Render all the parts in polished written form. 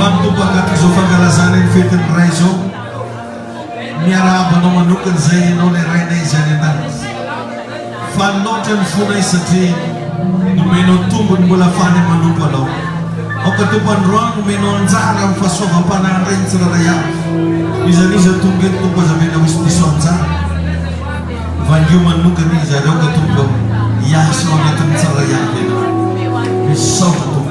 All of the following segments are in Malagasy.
Ruang tu pakat sofa kalasanin fitin raiso. Miara abano manukan zayin ole raina izanitan. Fan noten funai sati. Numeno tumbun bola fane manupalo. O katupan ruang numeno anzara fasoha panang rin saraya. Isa tunggit tu pa sabi na wispisonza. Van human nukan iza daw katunggo. Yaso na tun saraya kino. Miso katunggo.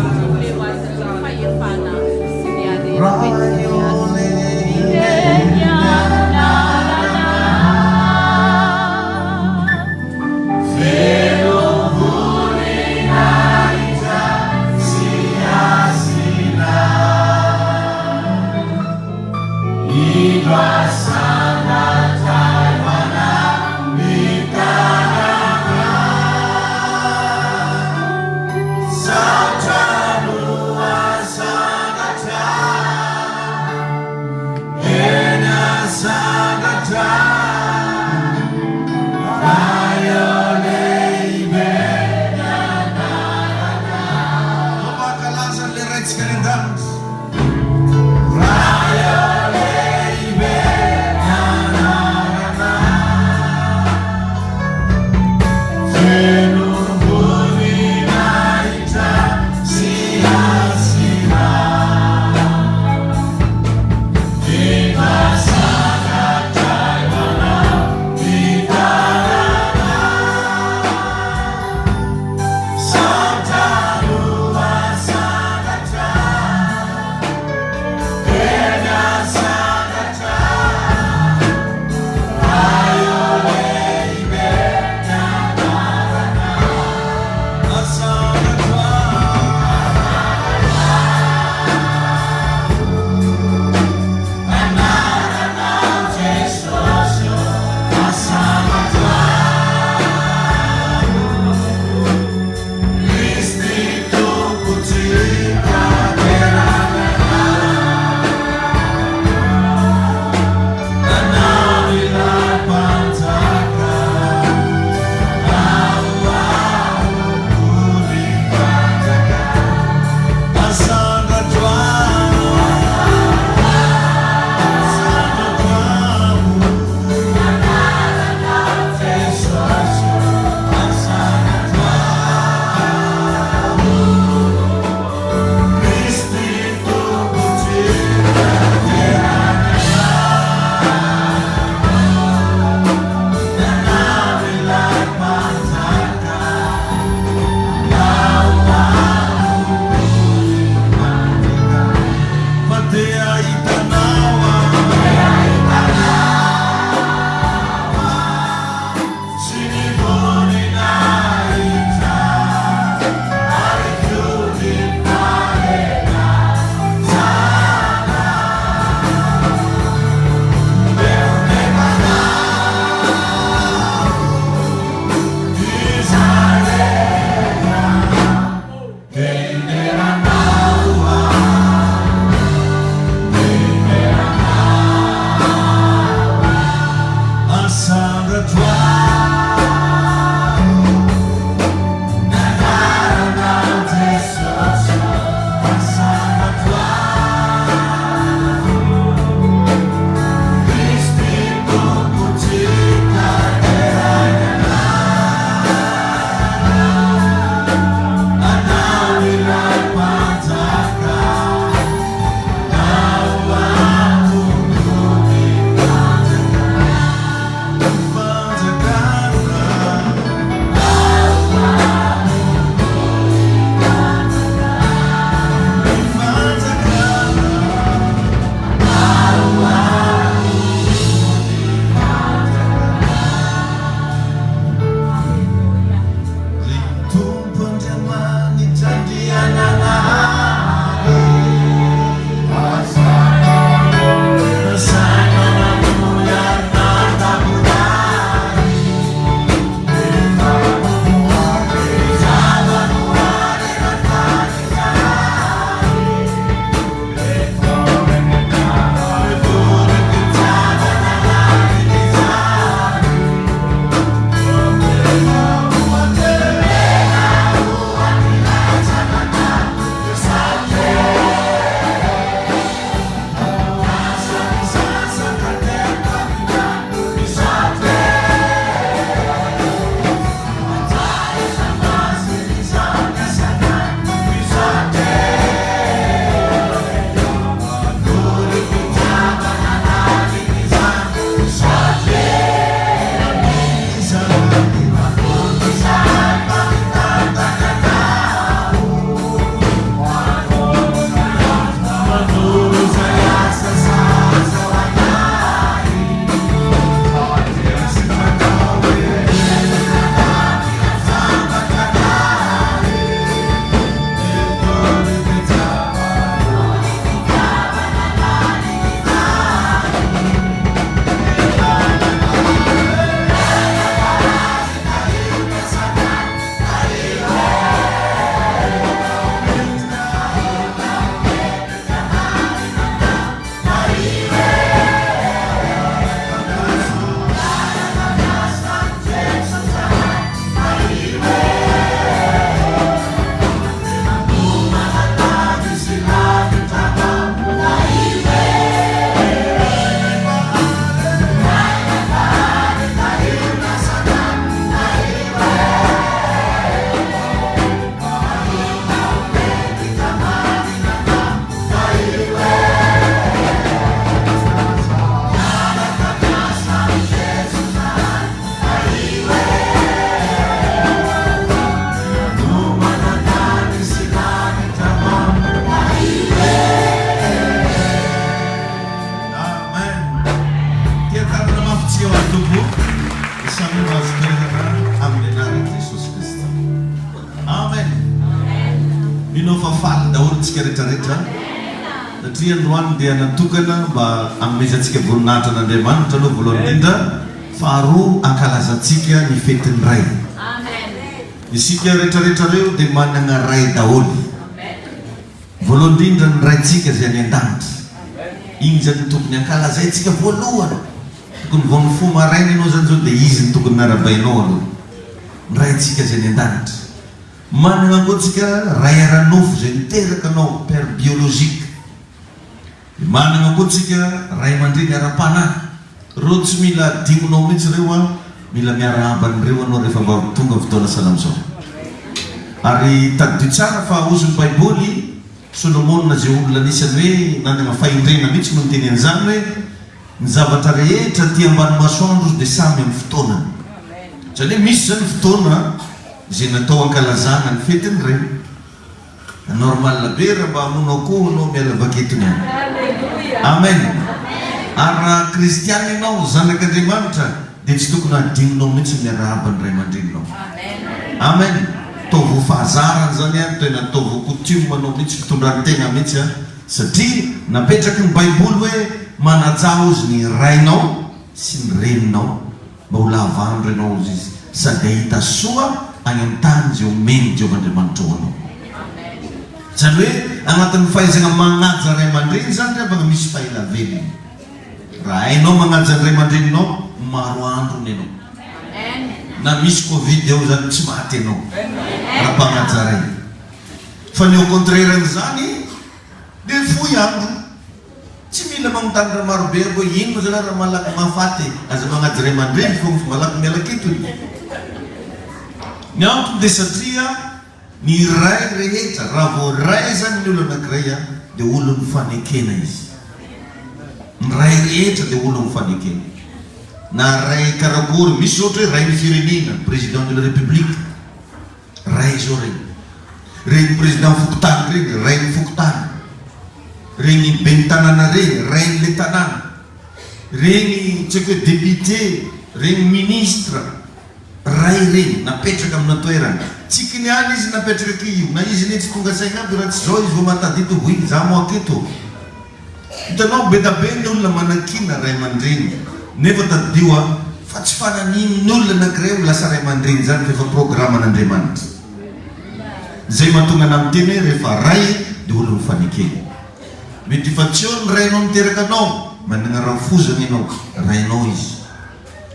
antsika rehetrarehetra satria androany dia natokana mba anomezantsika voninahitra n'Andriamanitra aloha voalohany indrindra, faharoa ankalazantsika ny fetin'ny ray. Isika rehetrarehetra reo dia manana ray daholo. Voalohany indrindra ny raintsika izay any an-danitra, igny zany tokony ankalazaintsika voalohany. Tokony vao ny fo maraina ianao zany zao dia izy ny tokony narabainao aloha, ny raintsika izay any an-danitra. Manana koa tsika ray ara-nofo izay miteraka anao, père biolojika. Manana koa tsika ray aman-dreny ara-panahy. Reo tsy mila adinonao mihitsy reo a, mila miara-aban'ireo anao rehefa mba tonga fotoana salamizao. Ary tadidio tsara fa ozon'ny Baiboly, Solomona zay olona anisany hoe nanana fahendrena mihitsy no miteny an'izany hoe ny zavatra rehetra ty ambany masoandro dia samy amin'ny fotoanany. Zany hoe misy zany fotoana izay natao ankalazana ny fetiny reny. Normal be raha mba hamono akoho anao miala vaketiny any. Amen. Ary raha kristiany ianao, zanak'Andriamanitra, dia tsy tokony adinonao mihitsy miarahaba ny ray aman-dreninao. Amen. Taovo fahazarany zany a, tena taovo coutume manao mihitsy fitondran-tena mihitsy a, satria napetraky ny Baiboly hoe manaja ozy ny rainao sy ny reninao mba ho lavandro ianao ozy izy, sady ahita soa any amin'ny tany zay omeny Jehovah'Andriamanitra ho anao. Zany hoe agnatin'ny fahaizana manaja ray aman-dreny zany rehefa misy fahaela-velona. Raha hainao manaja ny ray aman-dreninao, maro andro nenao. Na misy Covid eo zany tsy maty anao raha mpanaja ray. Fa ny au contraire an'izany dia fohy andro. Tsy mila magnotany raha marobe hoe ino zany raha malaky mahafaty, aza manaja ray aman-dreny fa malaky miala ketony. Ny antony dia satria ny ray rehetra, raha vao ray zany ny olo anankiray a, dia olo mifanekena izy. Ny ray rehetra dia olo mifanekena. Na ray karakory, misy ohatra hoe ray ny firenena, président de la république, ray zao regny. Regny président fokotany regny, ray ny fokotany. Regny ben'ny tanàna regny, ray ny le tanàna. Regny tsy haiko hoe député, regny ministre, ray regny napetraka amina toerana. Tsy kiniany izy napetraka akio, na izy netsy tonga saina aby raha tsy zao izy vao matadito hoy za mo aketo. Hitanao be da be ny olona manakina ray aman-dreny. Nefa tadidio a, fa tsy fananiny olona anankiray ho lasa ray aman-dreny zany rehefa programa n'Andriamanitra. Zay mahatonga ana miteny hoe rehefa ray dia olo mifanekena. Mety fa tsy eo ny rainao miteraka anao, manana rafozana ianao, rainao izy.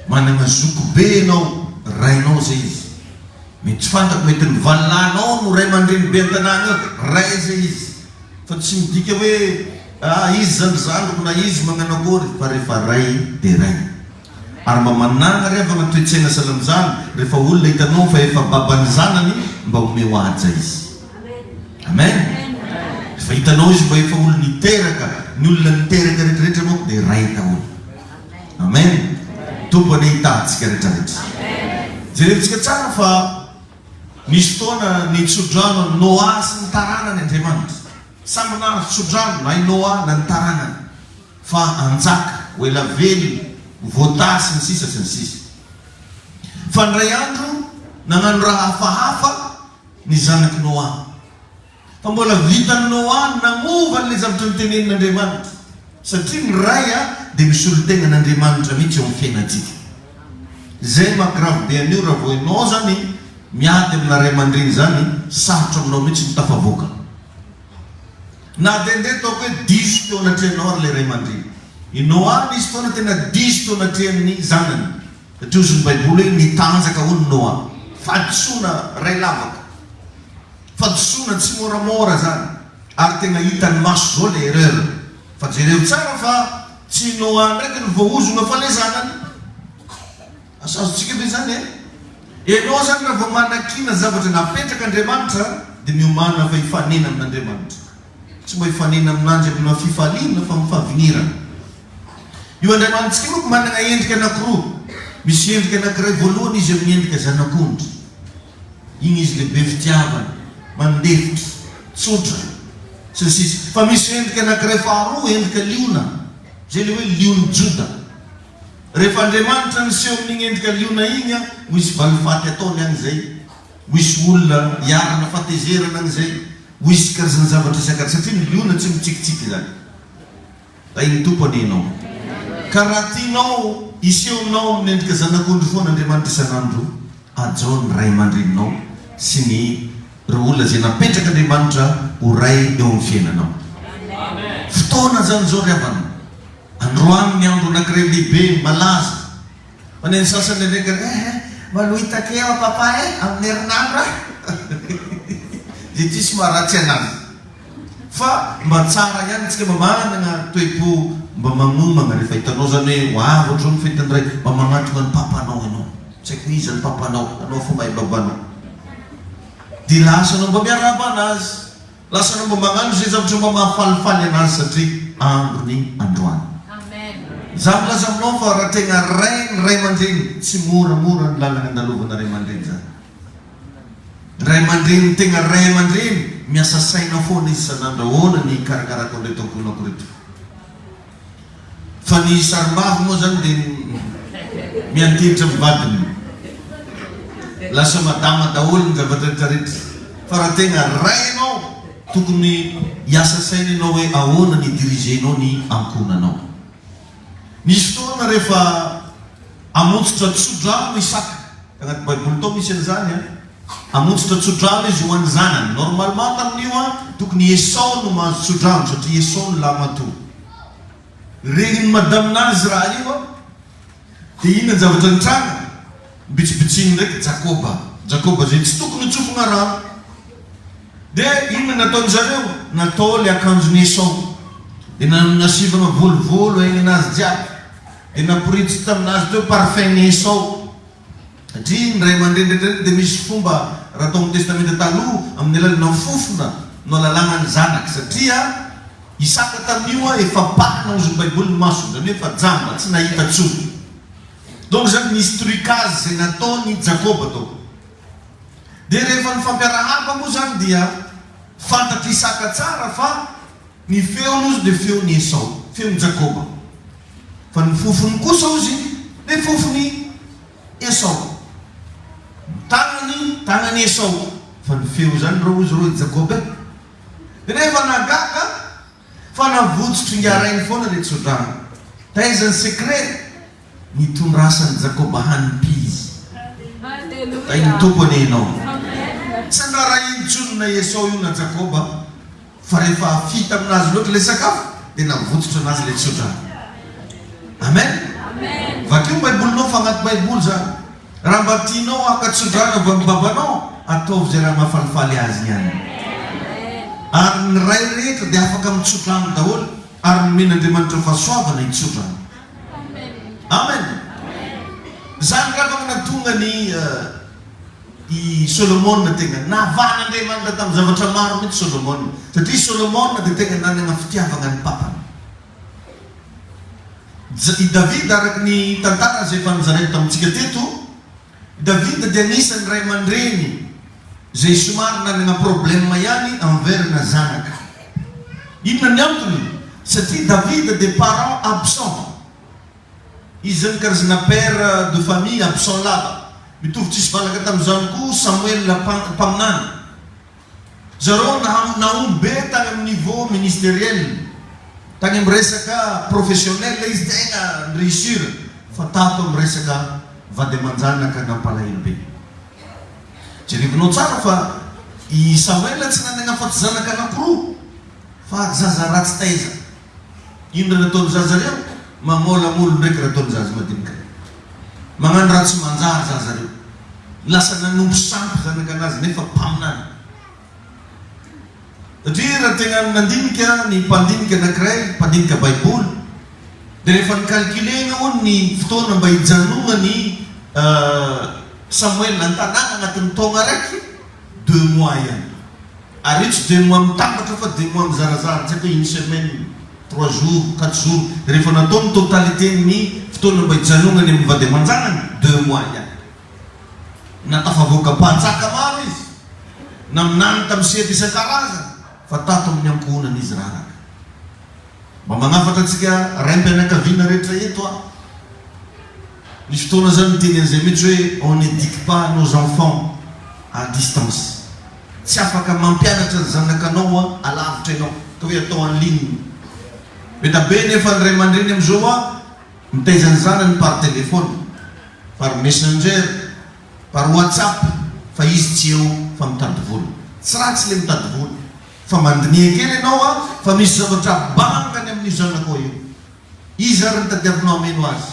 Manana zoko be ianao, rainao zay izy. Mety tsy fantako mety ny valinanao no ray aman-dreny be an-tanàna eo, ray zay izy. Fa tsy midika hoe izy zany zandroko na izy magnano akory, fa rehefa ray dia ray. Ary mba manana revana toe-tsaina salamizany rehefa olona hitanao fa efa babany zanany mba omeo aja izy. Amen. Fa hitanao izy mba efa olona niteraka, ny olona niteraka rehetrarehetra moa dia ray daholo. Amen. Tompony hitantsika rehetrarehetra. Jerentsika tsara fa nisy fotoana nitsodrano Noa sy ny taranany Andriamanitra. Samy na tsodrano na i Noa na ny taranany, fa anjaka, ho ela velona, voatasy ny sisa sy ny sisa. Fa ndray andro nagnano raha hafahafa ny zanaky Noa. Fa mbola vitan'ny Noa namova an'ilay zavatra nitenenin'Andriamanitra, satria ny ray a dia misy olo-tegna n'Andriamanitra mihitsy eo amin'ny fiainantsika. Zay mahagrave be an'io raha vao ianao zany miady amina ray aman-dreny zany, sarotra aminao mihitsy mitafavoaka. Na dendeha taoko hoe 10 taona atrehanao ary le ray aman-dreny. I Noa nisy fotoana tena 10 taona atrehan'ny zanany. Satria ozy ny Baiboly hoe nitanjaka hono Noa. Fadisoana ray lavaka. Fadisoana tsy moramora zany. Ary tena hitany maso zao le erreur. Fa jereo tsara fa tsy Noa ndraiky no voaozona fa le zanany. Asazotsika be zany e. Ianao zany raha vao manakina zavatra napetraka Andriamanitra dia miomana fa hifanena amin'Andriamanitra. Tsy mba hifanena amin'andry amina fifaliana fa mifahavinirana. Io Andriamanitsika moa manana endrika anankiroa. Misy endrika anankiray voalohany izy amin'ny endrika zanak'ondry. Igny izy lehibe fitiavana, mandefitra, tsotra, sy ny sisa. Fa misy endrika anankiray faharoa, endrika liona. Zay le hoe lion'ny Joda. Rehefa Andriamanitra niseho amin'igny endrika liona igny a, misy valifaty ataony agny zay. Misy olona iarana fatezerana agny zay. wisy karazana zavatra isakaraza satria milona tsy mitsikitsiky zany. Ay tompony ianao. Ka raha tianao isehonao amin'ny endrika zanak'ondry foana Andriamanitra isan'andro, ajao ny ray aman-dreninao sy ny ireo olona izay napetraka Andriamanitra ho ray eo amin'ny fiainanao. Fotoana zany zao ry havana. Androany ny andro anankiray lehibe malaza. Maneny sasany ndraiky maloha hitaka eo papa amin'ny herinandro dia tsisy maharatsy anazy. Fa mba tsara ihany tsika mba manana toe-po mba manomana rehefa hitanao zany hoe hoavy ohatranao ny fetiny ray mba magnatona ny papanao ianao. Tsy haiko iza ny papanao, anao fa mahay babanao. Dia lasanao mba miarahaba anazy, lasanao mba magnano izay zavatra mba mahafalifaly anazy satria andro ny androany. Za milaza aminao fa raha tegna ray ny ray aman-dreny, tsy moramora ny lalana andalovana ray aman-dreny zany. Ray aman-dreny tegna ray aman-dreny miasa saina foana izy isan'andro ahoana ny karakarako an'ireo taonkonako reto. Fa ny sarim-bavy moa zany dia miantiritra mivadiny, lasa madama daholo ny zavatra rehetrarehetra. Fa raha tegna ray ianao, tokony hiasa saina ianao hoe ahoana ny dirigenao ny ankonanao. Nisy fotoana rehefa amontsitra tsodrano Isaka, agnaty Baiboly tao misy an'izany amontsitra tsodrano izy ho an'ny zanany. Normalement tamin'io tokony Esau no mahazo tsodrano satria Esau no lamatoa. Regniny madaminazy raha io dia inona ny zavatra nitranga? Bitsibitsiny ndraiky Jakoba zay tsy tokony tsofina rano. Dia inona nataony zareo? Natao le akanjon'ny Esau, dia nasivana volovolo egny anazy jiaby, dia naporitsy taminazy teo parfum-ny Esau. Satria ny ray aman-dreny rehetrarehetra dia misy fomba raha tao amin'ny testamenta taloha amin'ny alalana fofona no alalana ny zanaka. Satria Isaka tamin'io efa pakina ozy ny Baiboly ny masony, zany hoe efa jamba tsy nahita tsony. Donc zany nisy trucage zay nataony Jakoba tao. Dia rehefa ny fampiarahaba moa zany dia fantatry Isaka tsara fa ny feony ozy dia feony Esau, feony Jakoba. Fa ny fofony kosa ozy dia fofony Esau. Tagnany Esau, fa ny feo zany reo ozy reo Jakoba. Rehefa nagaga fa navotsotry ngarainy foana le tsodrano. Taizany secret nitondrasan'ny Jakoba hanimpizy. Tay ny tompony ianao. Tsy andrara intsonina Esau io na Jakoba, fa rehefa afita aminazy loatra le sakafo dia navotsotry anazy le tsodrano. Amen. Vakeo Baibolinao fa agnaty Baiboly zany. Raha mba tianao haka tsodrano avy amin'ny babanao, ataovy zay raha mahafalifaly azy ihany. Ary ny ray rehetra dia afaka mitsodrano daholo, ary nomen'Andriamanitra fahasoavana hitsodrano. Amen. Zany raha nahatonga ny Solomona tegna navan'Andriamanitra tamin'ny zavatra maro mihitsy Solomona, satria Solomona dia tegna nanana fitiavana ny papany. I David araka ny tantara izay efa nizaraiko tamintsika teto, David dia anisan'ny ray aman-dreny zay somary nanana problème ihany envers-na zanaka. Inona ny antony? Satria David dia parent absent. Izy zany karazana père de famille absent lava. Mitovy tsisy valaka tamin'izany koa Samuel mpaminany. Zareo naomby be tany amin'ny niveau ministériel, tany amin'ny resaka professionnel izy tegna réussir, fa tato amin'ny resaka vady aman-janaka nampalahelo be. Jerevinao tsara fa i Samuel tsy nanana afa-tsy zanaka anankiroa, fa zaza ratsy taiza. Ino raha nataony zaza reo? Mamolamolo ndraiky raha ataony zaza madinika. Magnano ratsy manjary zaza reo. Lasa nanompo sampy zanaka anazy nefa mpaminany. Satria raha tegna nandinika ny mpandinika anankiray, mpandinika Baiboly, dia rehefa nikalkulena hono ny fotoana mba hijanona ny Samuel an-tanàna agnatin'ny taona raiky 2 mois ihany. Ary tsy 2 mois mitambatra fa 2 mois mizarazara, tsy haiko une semaine, 3 jours, 4 jours. Rehefa natao ny totalité ny fotoana mba hijanonany amin'ny vady aman-janany 2 mois ihany. Natafavoaka mpanjaka maro izy, naminany tamin'ny sehatra isan-karazany, fa tato amin'ny ankohonana izy raha raka. Mba magnafatra antsika raim-pianakaviana rehetra eto nisy fotoana zany miteny an'izay mihitsy hoe on n'éduque pas nos enfants à distance. tsy afaka mampianatra ny zanakanao alavitra ianao ka hoe atao en ligne beta be nefa ny ray aman-dreny am'izao mitaiza ny zanany par téléphone, par messenger, par whatsapp, fa izy tsy eo fa mitady vola. Tsy ratsy le mitady vola, fa mandinia kely ianao fa misy zavatra bangany amin'ny zanako io. Izy ary nitadiavinao ameno azy.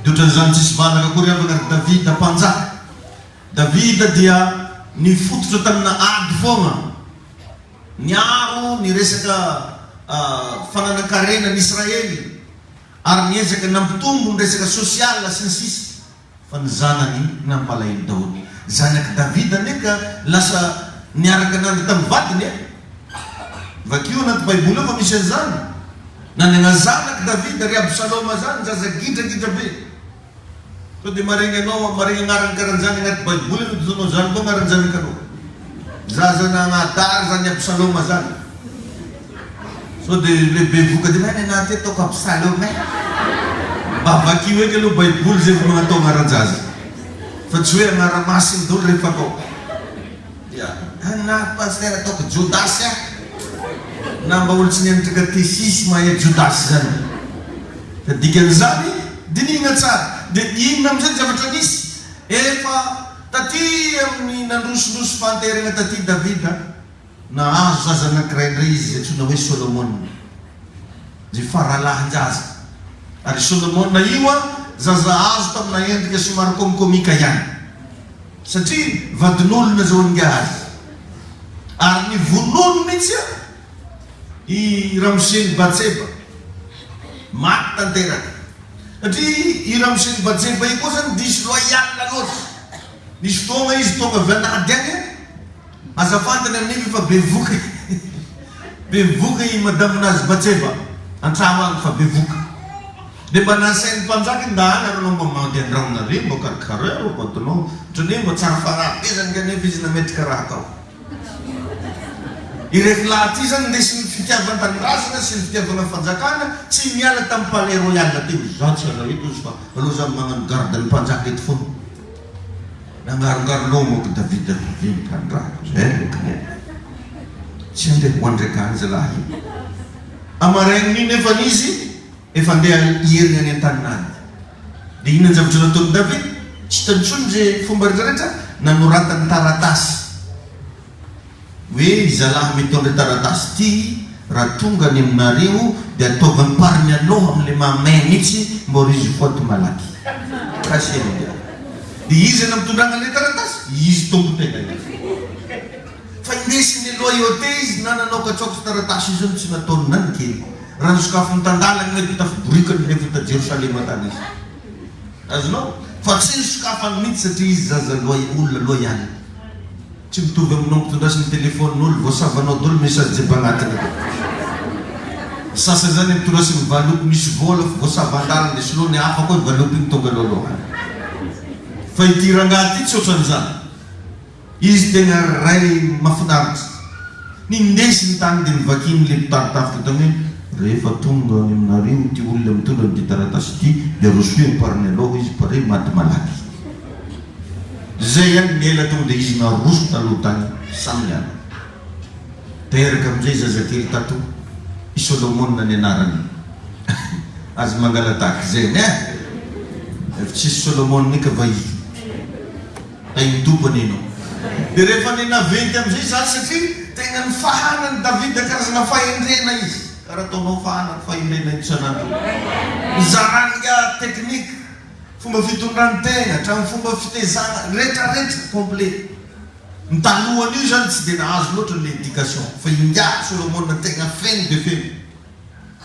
Dia ohatran'izany tsisy vanaka kory avana ry Davida mpanjaka. Davida dia nifototra tamina ady foana, niaro ny resaka fananakarena ny Israely, ary niezaka nampitombo ny resaka sosiala sy ny sisa, fa ny zanany nampalahelo daholo. Zanaky Davida neka lasa niaraka nandro tamin'ny vadiny. Vakio anaty baiboly fa misy an'izany. Nanana zanaky Davida ry Absaloma zany, zaza gidragidra be. So dia maregny anao, maregny agnarany karan'izany anaty baiboly, no zany koa agnarany zanakanao. Zaza nagnadary zany Absaloma zany. So dia lehibe voka dia mahay anaty ataoko Absaloma. Mba vakio eky aloha baiboly zay fa magnatao agnaran-jaza. Fa tsy hoe agnara-masiny daholo rehefa atao. Ana paster ataoko Jodasy na mba olo tsy nianatra katesisy mahay Jodasy zany. Fa dikan'izany dinihina tsara. Dia inona amin'izay zavatra nisy efa taty amin'ny nandrosondroso fanterana taty Davida nahazo zaza anankiray indray izy antsoina hoe Solomon, zay faralahan-jaza. Ary Solomon io zaza azo tamina endrika somary komikomika ihany, satria vadin'olona zao ninga azy. Ary ny vonono mihitsy i Ramseny Batseba maty tanteraka. Satria i Ramseny Batseba io koa zany diso loyal loatra. Nisy fotoana izy tonga avy anady agny, azafantany amin'iny fa bevoka bevoka i madaminazy Batseba antrano agny fa bevoka. Dia mba nasain'ny mpanjaka ndahany ary anao mba mandeha andragnonareo mba karakareo mba atonao ohatran'ny mba tsara farapezany kanefa izy nametraka raha kao. Ireky lahaty zany ndesy ny fitiavan-tanindrazana sy ny fitiavana fanjakana tsy miala tamin'ny palais royal teo. Zatsy ala eto izy fa aloha zany magnano garde ny mpanjaka eto foana. Nangarongaronao moa ko Davida vinkandrako zay tsy andeha ho andrekany zalahy. Amaraigny nefa izy efa andeha hierigna any an-taninany. Dia inona ny zavatra nataon'i Davida? Tsy tantsony zay fomba rehetrarehetra, nanoratany taratasy hoe zalahy mitondra taratasy ty raha tonga any aminareo dia ataovany pariny aloha amin'le mamay mihitsy mba izy foaty malaky kasely. Dia izy namitondrangan' le taratasy, izy tombo tena fa indesiny loyauté izy na nanao katsoko taratasy izy tsy nataony nany kely. Raha ny sokafo mitandalany mety tafiborikany rehefa ta Jerosalema tany izy. Azonao fa tsy ny sokafany mihitsy satria izy zaza olona loyal. Tsy mitovy aminao mitondrasy ny telefonin'olo voasavanao daholo message jeba agnatiny. Sasa zany mitondrasy ny valopy misy vola voasavan-dalana dia soloa ny hafa koa valopy ny tonga lolohany. Fa ity rangahy ity tsy ohatran'izany. Izy tena ray mahafinaritra. Nindesy ny tany dia nivakiny le mitaritafika tany hoe rehefa tonga any aminareo ty olona mitondra ny taratasy ity dia rosoe pariny aloha izy pare maty malaky. Zay ihany ny ela tonga dia izy naroso taloha tany samy ihany. Teraka amin'izay zazakely tato i Solomon ny anarany azy mangalataky zay ne efa tsisy Solomon nika va izy tay tompony ianao. Dia rehefa ninaventy amin'izay zany satria tena nifahanany Davida karazana fahendrena izy. Karaha ataonao fahanany fahendrena isan'andro. Mizaranga teknika, fomba fitondrany tegna, hatramin'ny fomba fitezana rehetrarehetra complet. Ny talohany io zany tsy dia nahazo loatra ny éducation, fa inga Solomon tegna feno dia feno.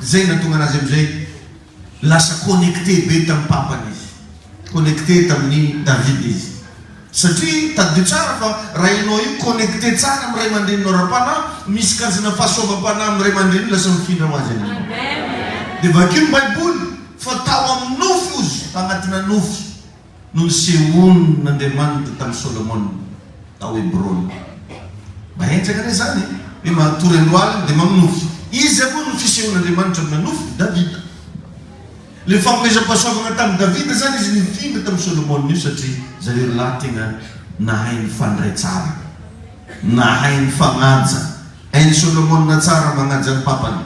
Zay natonga anazy amin'izay lasa connecté be tamin'ny papany izy, connecté tamin'ny Davida izy. Satria tadidio tsara fa raha ianao io connecté tsara amin'ny ray aman-dreninao ra-panahy, misy karazana fahasoavam-panahy amin'ny ray aman-dreny lasa mifindra ho azy anao. Dia vakio ny baiboly fa tao amin'ny nofo izy, tagnatina nofo no nisehonin'Andriamanitra tamin'ny Solomon tao Hebron. Mba hentraka re zany hoe matory androaliny dia maminofo. Izy koa no fisehonin'Andriamanitra amina nofo Davida. Le fanomezam-pahasoavana tamin'ny Davida zany izy nifindra tamin'ny Solomon io satria zareo lahy tena nahay nifandray tsara. na hainy fagnaja. Hainy Solomon na tsara magnaja ny papany.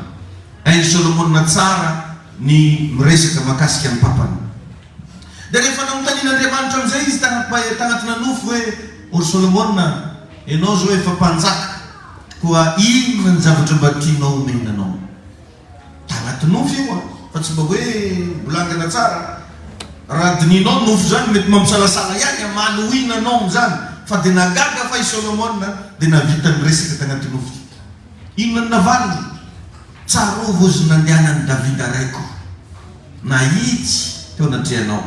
Hainy Solomon na tsara ny miresaka makasika ny papany. Dia rehefa namotanin'Andriamanitra amin'izay izy tagnatina nofo hoe ory Solomon, ianao zao efa mpanjaka, koa inona ny zavatra mba tianao omenanao. Tagnaty nofo io fa tsy mba hoe bolangana tsara. Raha dininao nofo zany mety mampisalasala ihany amalohina zany, fa dia nagaga fa i Solomon dia navita ny resaka tagnaty nofo. Inona ny navaliny? Tsarovo izy nandehanan'ny Davida raiko, na itsy teo natrehanao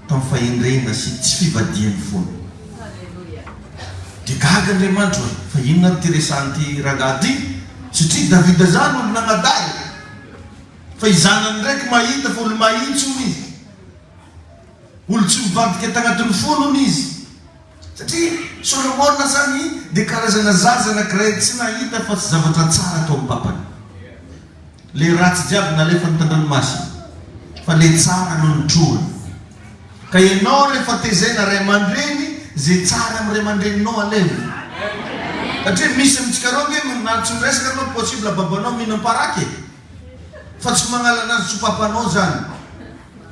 tamin'ny fahendrena sy tsy fivadiany foana. Dia gaga Andriamanitra hoe fa inona ty resan'ity rangahy ty? Satria Davida zany olo nagnadary, fa izanany ndraiky mahita fa olo mahitsy olo izy, olo tsy mivadika tagnatin'ny fonony izy. Satria Solomon zany dia karazana zaza anankiray tsy nahita fa tsy zavatra tsara atao amin'ny papany. Le ratsy jiaby nalefa ny tandranomasina, fa le tsara no nitrohany. Ka ianao rehefa tezaina ray aman-dreny, zay tsara amin'ny ray aman-dreninao alevo. Satria misy amintsika reo nge na tsy miresaka anao possible babanao mihinam-paraky, fa tsy magnala anazy tsy papanao zany.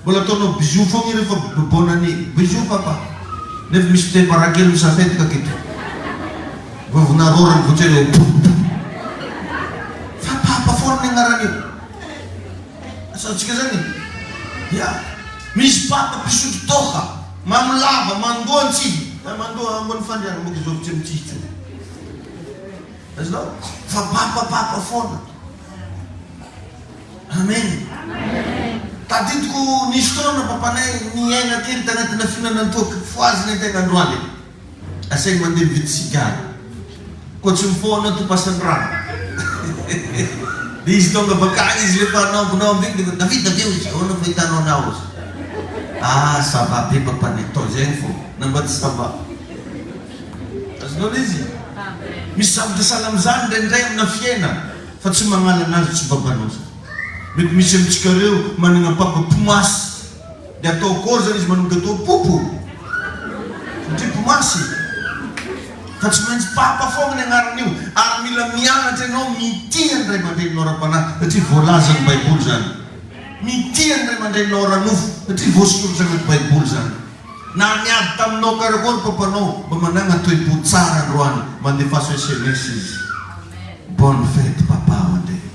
Mbola ataonao bisou fogna rehefa bonane, bisou papa. Nefa misy te-parakely misafety kaketo. Vovonarorany voatsy fa papa foana ny agnaran'io. Asantsika zany. Ya, misy papa pisotro toka, mamilava, mandoa antsy. Mandoa ambony fandriana moka zao tsy mitsitsy. Azonao? Fa papa foana. Amen. Tadidiko nisy fotoana papanay niaina kely tagnatina fihinanana toaka, foaziny an-tegna androany. Asainy mandeha mividy sigara. Koa tsy mifoana topasan'ny rano. Dia izy tonga bakany izy lefa anaovonao am'viny dia Davida aveo izy, ahoana fa hitanao anao izy. Ah, ça va be papanay, tao zegny fô, namba tsy ça va. Azonao izy? Misy zavatra sahala amin'izany indraindray amina fiaina, fa tsy magnala anazy tsy babanao zany. Mety misy amintsika reo manana papa pomasy, dia atao kory zany izy manao gatao popo. Satria pomasy. Fa tsy maintsy papa foana ny agnaran'io, ary mila mianatra ianao mitia ny ray aman-dreninao ra-panahy, satria voalaza ny Baiboly zany. Mitia ny ray aman-dreninao ra-nofo, satria voasoratra agnaty Baiboly zany. Na niady taminao karakory papanao, mba manana toe-po tsara androany, mandefaso SMS izy. Bonne fête papa mandeha.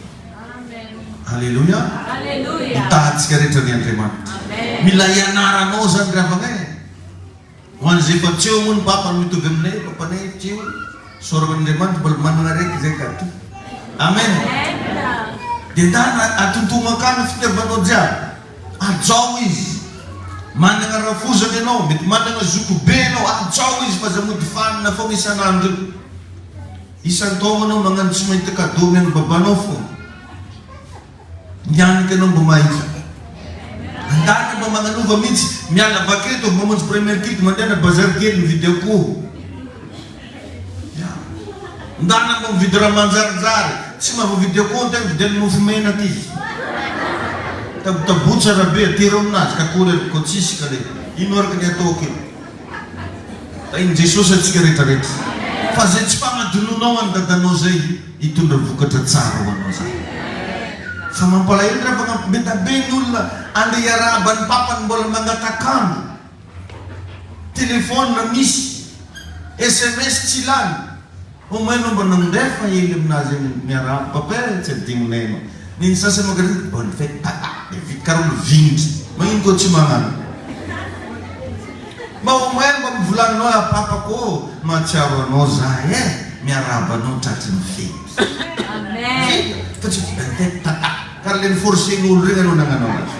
Alléluia. Alléluia. Mitahatsika rehetra ny Andriamanitra. Mila ianaranao zany ravagna. Ho an'izay fa tsy eo moa ny papa mitovy aminay, papanay tsy eo. Soran'Andriamanitra mbola manana raiky zay ka to. Amen. Dia ndana atontogna akany fitiavanao jiaby. Ajao izy. Manana rafozana ianao, mety manana zoko be ianao, ajao izy fa zamody fanina foana isan'andro. Isan-taona anao magnano tsy mahita kadô ny babanao foana. Nianika ianao mba mahita. Andana mba magnanova mihitsy, miala vaketo, mamonjy premier kit, mandeha na bazary kely mividy akoho. Ndana mba mividy raha manjarijary, tsy mahavovidy akoho tegna vidian'ny mofo menaka izy. Tabotabotsy arabe atero aminazy, kakory ko tsisy ka le. Ino araka ny atao kely. Iny Jesosy atsika rehetrarehetra. Fa zay tsy famadononao any dadanao zay, hitondra vokatra tsara ho anao zay. Fa mampalahelo raha metabe ny olona andeha iarahaba ny papany mbola mangatakandro. Telefôny na misy, SMS tsy lany. Omainao mba nandefa hely aminazy miarahaba, papa tsy adinonay anao. Niny sasany magari, bonne fête tata, karolo vinitry. Magnino ko tsy magnano. Mba omain mba mivolaninao papa ko, mahatsiaro anao zahay miarahaba anao tratry ny fety. Amen. Fa tsy bonne fête tata. Kara le forcé n'olo regny anao nagnanao azy.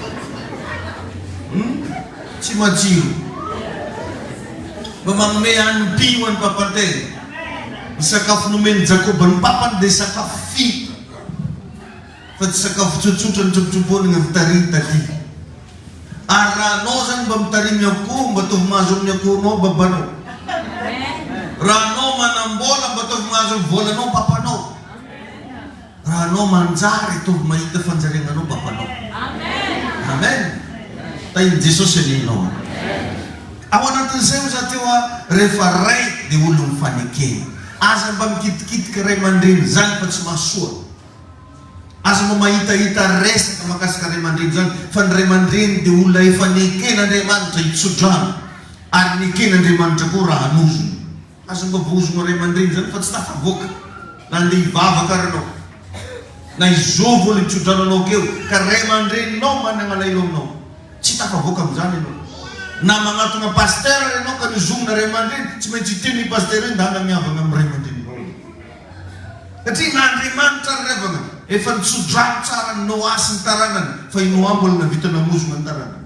Tsy matsiro. Mba magnome hanim-pio any papantegna. Ny sakafo nomeny Jakoba ny papany dia sakafo fito. Fa tsy sakafo tsotsotra ny tsopotsopoana ny vitariny taty. Ary raha anao zany mba mitarimy akoho, mba tovy mahazo amin'ny akohonao babanao. Raha anao manam-bola, mba tovy mahazo amin'ny volanao papanao. Raha anao manjary, tovy mahita fanjarenanao papanao. Amen. Tainy Jesosy aninao. Ao anatin'izay za teo rehefa ray dia olo mifanekeny. aza mba mikitikitiky ray aman-dreny zany fa tsy mahasoa. Aza mba mahita-hita resaka makasika ray aman-dreny zany fa ny ray aman-dreny dia olona efa neken'Andriamanitra hitsodrano ary neken'Andriamanitra koa raha hanozony. Aza mba voazona ray aman-dreny zany fa tsy tafavoaka na andeha hivavaka aranao na izôvo olo hitsodrananao keo ka ray aman-dreninao manana lailoanao tsy tafavoaka amin'izany ianao. Na magnatona pasteur ianao ka nizomona ray aman-dreny tsy maintsy iteny pasteur iny da ana miavana amin'ny ray aman-dreninao satria na Andriamanitra revana efa nitsodrano tsara ny Noasy ny taranany fa i Noa mbola navita namozona ny taranany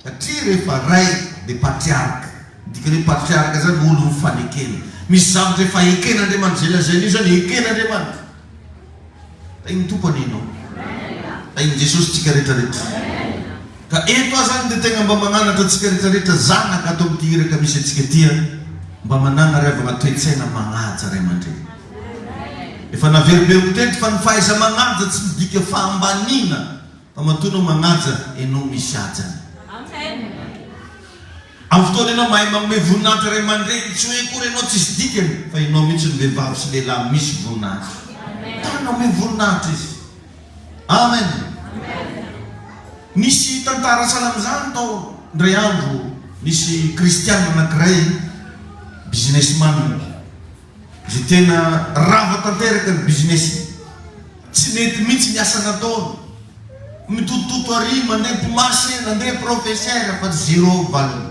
satria rehefa ray dia patriarka. Dika hoe patriarka zany olo mifanekena. Misy zavatra efa eken'Andriamanitra zay lazain'io zany eken'Andriamanitra. Tainy tompony ianao. Tainy Jesosy tsika rehetrarehetra. Ka eto zany dia tegna mba magnanatra tsika rehetrarehetra zanaka ato amin'ity iraka misy atsika tia mba manana revana toe-tsaina magnaja ray aman-dreny. Efa naverimbe mitety fa ny fahaiza magnaja tsy midika fahambanina fa matoa magnaja ianao misy ajany. Amin'ny fotoana ianao mahay manome voninahitra ray aman-dreny tsy hoe kory ianao tsisy dikany fa ianao mihitsy ny vehivavy sy lehilahy misy voninahitra. Tanao hoe voninahitra izy. Amen. Nisy tantara salamizany tao ndray andro nisy kristiana anankiray businessman izay tena rava tanteraka ny business tsy mety mihitsy miasa nataony mitototo ary mandeha mpimasy nandeha professeur fa zéro valeur.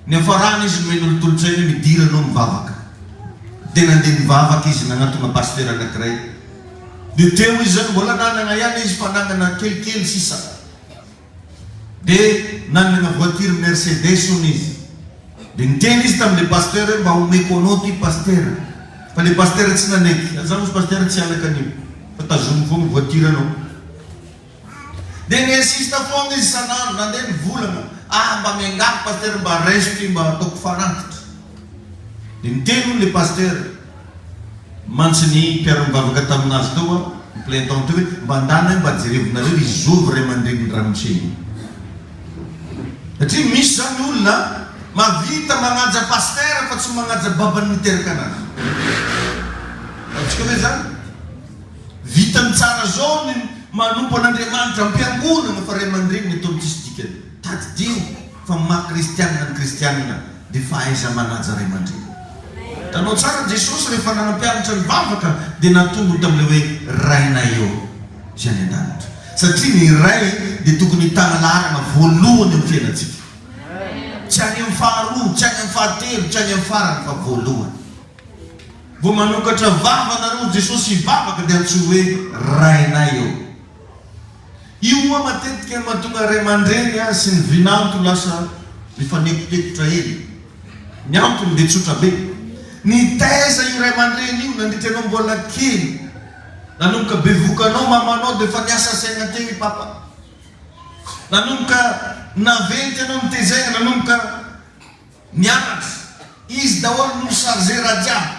Ny afarana izy meno tolotsaina midira anao mivavaka dia nandeha mivavaka izy nagnatona pasteur anankiray dia teo izy zany mbola nanana ihany izy fa nanana kelikely sisa dia nanana voiture Mercedes on izy dia niteny izy tamin'le pasteur mba homeko anao ty pasteur fa le pasteur tsy naneky zany ozy pasteur tsy anaka anio fa tazomy foana voiture anao dia niinsista foana izy sanandro nandeha mivolana mba miangako pasteur mba resty mba ataoko farantitra dia niteny le pasteur mantsy ny mpiara-mivavaka taminazy tao plaintant teo hoe mba andana mba jerevinareo izovy ray aman-dreny ramoseny satria misy zany olona mavita magnaja pasteur fa tsy magnaja babany miteraka anazy. Atsika hoe zany vitany tsara zao ny manompo an'Andriamanitra ampiangonana fa ray aman-dreny atao amin'tsisy dikany tadidio fa maha-kristianina ny kristianina dia fahaiza manaja ray aman-dreny. Tanao tsara Jesosy rehefa nanampianatra mivavaka dia natongo tamin'le hoe raina eo zay any an-danitra satria ny ray dia tokony hitana laharana voalohany amin'ny fiainantsika. Tsy any amin'ny faharoa, tsy any amin'ny fahatelo, tsy any amin'ny farany fa voalohany. Vao manokatra vavanareo Jesosy hivavaka dia antsoy hoe raina eo. Io moa matetika mahatonga ray aman-dreny sy ny vinanto lasa mifanekitekotra hely. Ny antony dia tsotra be. Ny taiza io ray aman-dreny io nandritra anao mbola kely nanomboka bevokanao mamanao dia fa niasa saina teo i papa. Nanomboka naventy anao nitezegna nanomboka nianatra izy daholo no chargé radiaby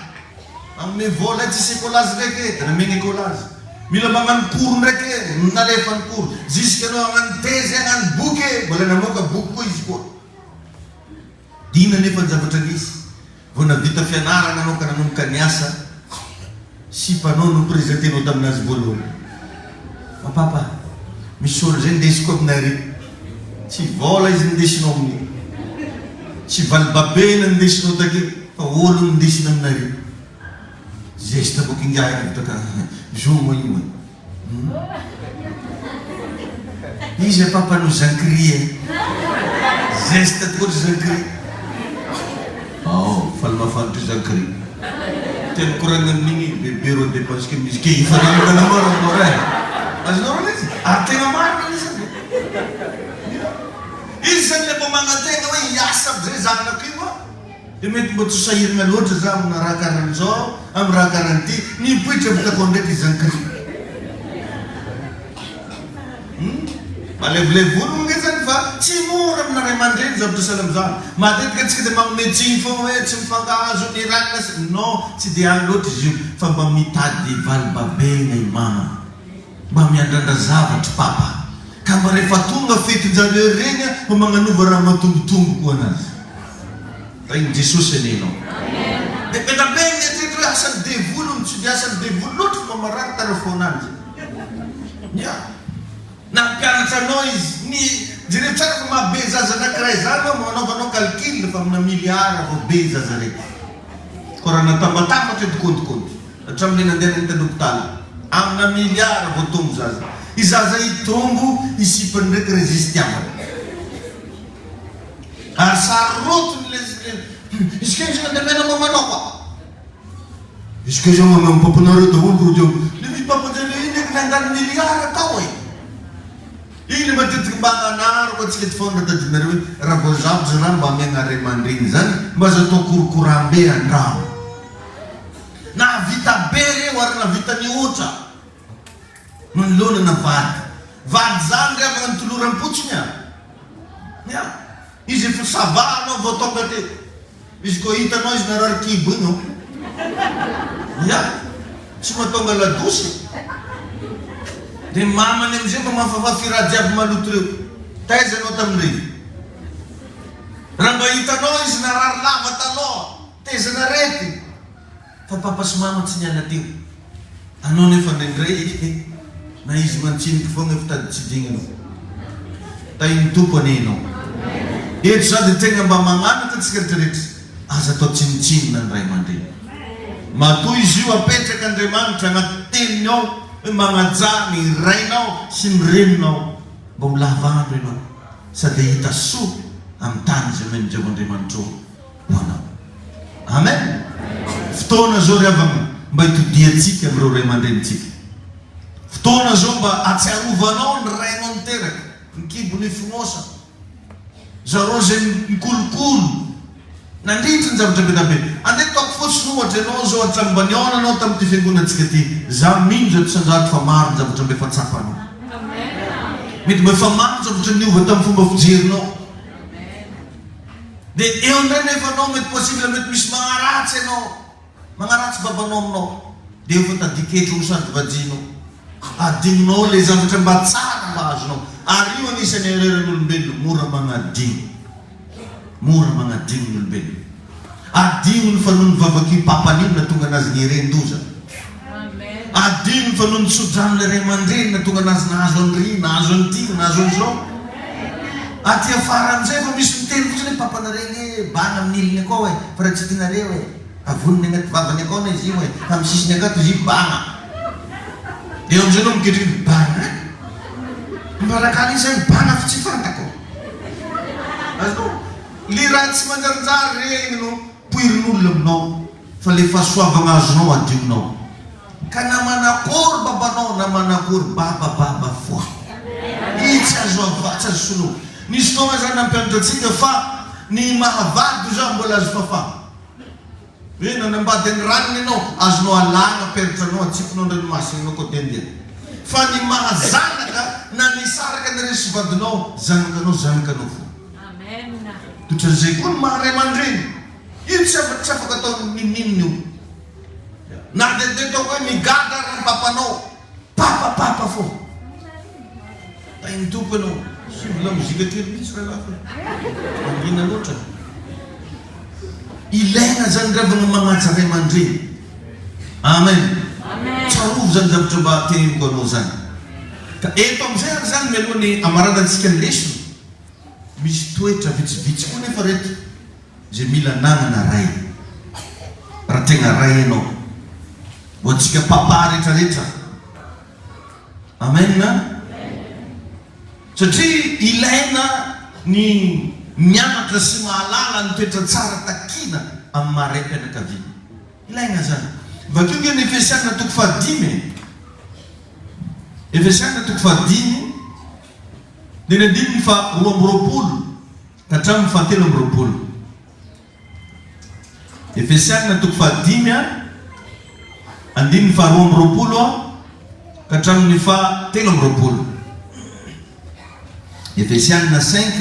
manome vola tsy sekolazy ndraiky da namegna ekolazy mila magnano cours ndraiky nalefa ny cours jusque anao agnano tezy agnano boky mbola namoaka boky koa izy koa dina nefa ny zavatra nisy vao navita fianarana anao ka nanomboka niasa sipanao no présentenao taminazy voalohany papa misy olo zay ndesiko aminareo tsy vola izy nindesinao amin'io tsy valibabena nindesinao take fa olo nindesina aminareo geste bokingay taka zomo io izy papa nous encrie geste tokotra zancrie falmafantry zancrie tena koragna amin'igny bureau de dépense que misy ke ifanamoganamoranao ray azonao izy tena marina izy izy zany le mba magnategna hoe hiasa am'izay zanako io dia mety mba tsy sahirana loatra za amina raha karan'izao amin'ny raha karan'ity nipoitra vitako ndraiky zancrie malevolevolo nge zany fa tsy mora amina ray aman-dreny zavatra salamizany matetika atsika dia magnometsiny fo hoe tsy mifangahazo ny ragna non tsy dia any loatra izy io fa mba mitady valibabena i mama mba miandrandra zavatra papa ka mba rehefa tonga fetin-jareo reny mba magnanova raha matombotombo koa anazy. Tainy Jesosy anenao Petabeng itu asal devul, sudah asal devul, lot memerang teleponan. Ya. Nah, kan noise ni jadi cara kuma beza zana kreizana mono kalkil famna miliar of beza zare. Korana tambah tu kunt. Macam ni nanti duktal. Amna miliar of tumzaz. Izaza itumbu isi pendek resistiam. Asarut Isque já também não mamãe não. Isque já mamãe popular do mundo do Levi papa de ele que não miliar tahu. Ini betul kembangan nar buat sedikit fond ada jenerwi rabozab jenan bami ngare mandrin zan baza to kurambe andram. Na vita bere warna vita niuta. Menlona na vad zanga dengan tuluran pucnya. Ya, isi fusabano votok gede. Biscoita nós na arquivo, não? Já? Se matou uma doce. De mama nem sempre uma fava fira jab malutru. Tese no tamri. Rambaita nós na rarlava talo. Tese na rete. Fa papas mama tinha natiu. Ano ne fanendrei. Na ismancin que foi ngefta cidinho. Ta intupo nino. Ele já detenga bamangana tá secretário. Asa to cincin nan Raymandi. Matui jiwa pete kan Rayman tangat tinyo mga zami Rayno simrinno bom lavan Rayman sa deita su am tanje men jabon Rayman tu wana. Amen. Ftona zore avam bai tu dietsik bro Raymandi tsik. Ftona zomba atsaru vanon Raynon terek. Nki buni fumosa. Zarozen kulkul. Nandito sa tabi-tabi. Ande tokfos no atenozo at sambanyona no tam tifiguna tsikati. Zamin jat sa zat famar sa tabi fatsapano. Mit me famar sa tabi vatam fumba fujirno. De eondre ne fanom met possible met mismaratse no. Mangarats babanom no. De fata diketu sa vagino. Adino le zavutam batsana bajno. Ariyo ni senere nulbel mura mga ding. Mura mga ding nulbel. Ading fanun vavaki papanim na tunga nas ngirenduza. Amen. Ading fanun sudran le remandrin na tunga nas nazon ri, nazon ti, nazon zo. Ati afaran zay ko misunten ko sa papa na rin banam nil ne ko para chitin na rewe. Avun ne ngat papa ne ko na jiwe, hamsis ne ka tuji banga. Diyon jenom kiti banga. Barakali say banga fitsifanta ko. Aso lirat simanjar re no puirnulum no falifa suava ngazno adimno kana manakor babano na manakor baba fo itsa zova tsa sulu ni stoma zana pento tsika fa ni mahavadu jambola zfafa vena nambaden ranni no azno alana pertano tsipno ndo masino ko tendia fa ni mahazana ka na ni saraka na risvadno zanka no amen tu tserzekun mare mandrin Isso é para que menino. Nada de tocar me gada papano. Papa fo. Tá em tudo não. Se vamos digatir isso lá. Angina luta. Ilena zandra vamos mangat Raymandi. Amen. Amen. Charuf zandra coba tim konozan. Etom zan meloni amarada skandation. Mistueta vich kune faret. Jemila nanga na rai ratenga rai no wachika papari tarita amen na so ti ilena ni nyama tasima alala nteta tsara takina amarepe na kavi ilena sana vakinge ni fesana tukfa dime efesana tukfa dime dine dime fa romropul katam fa telomropul Efesiana na tukfa dimya andin fa romropulo katram ni fa telomropulo Efesiana na 5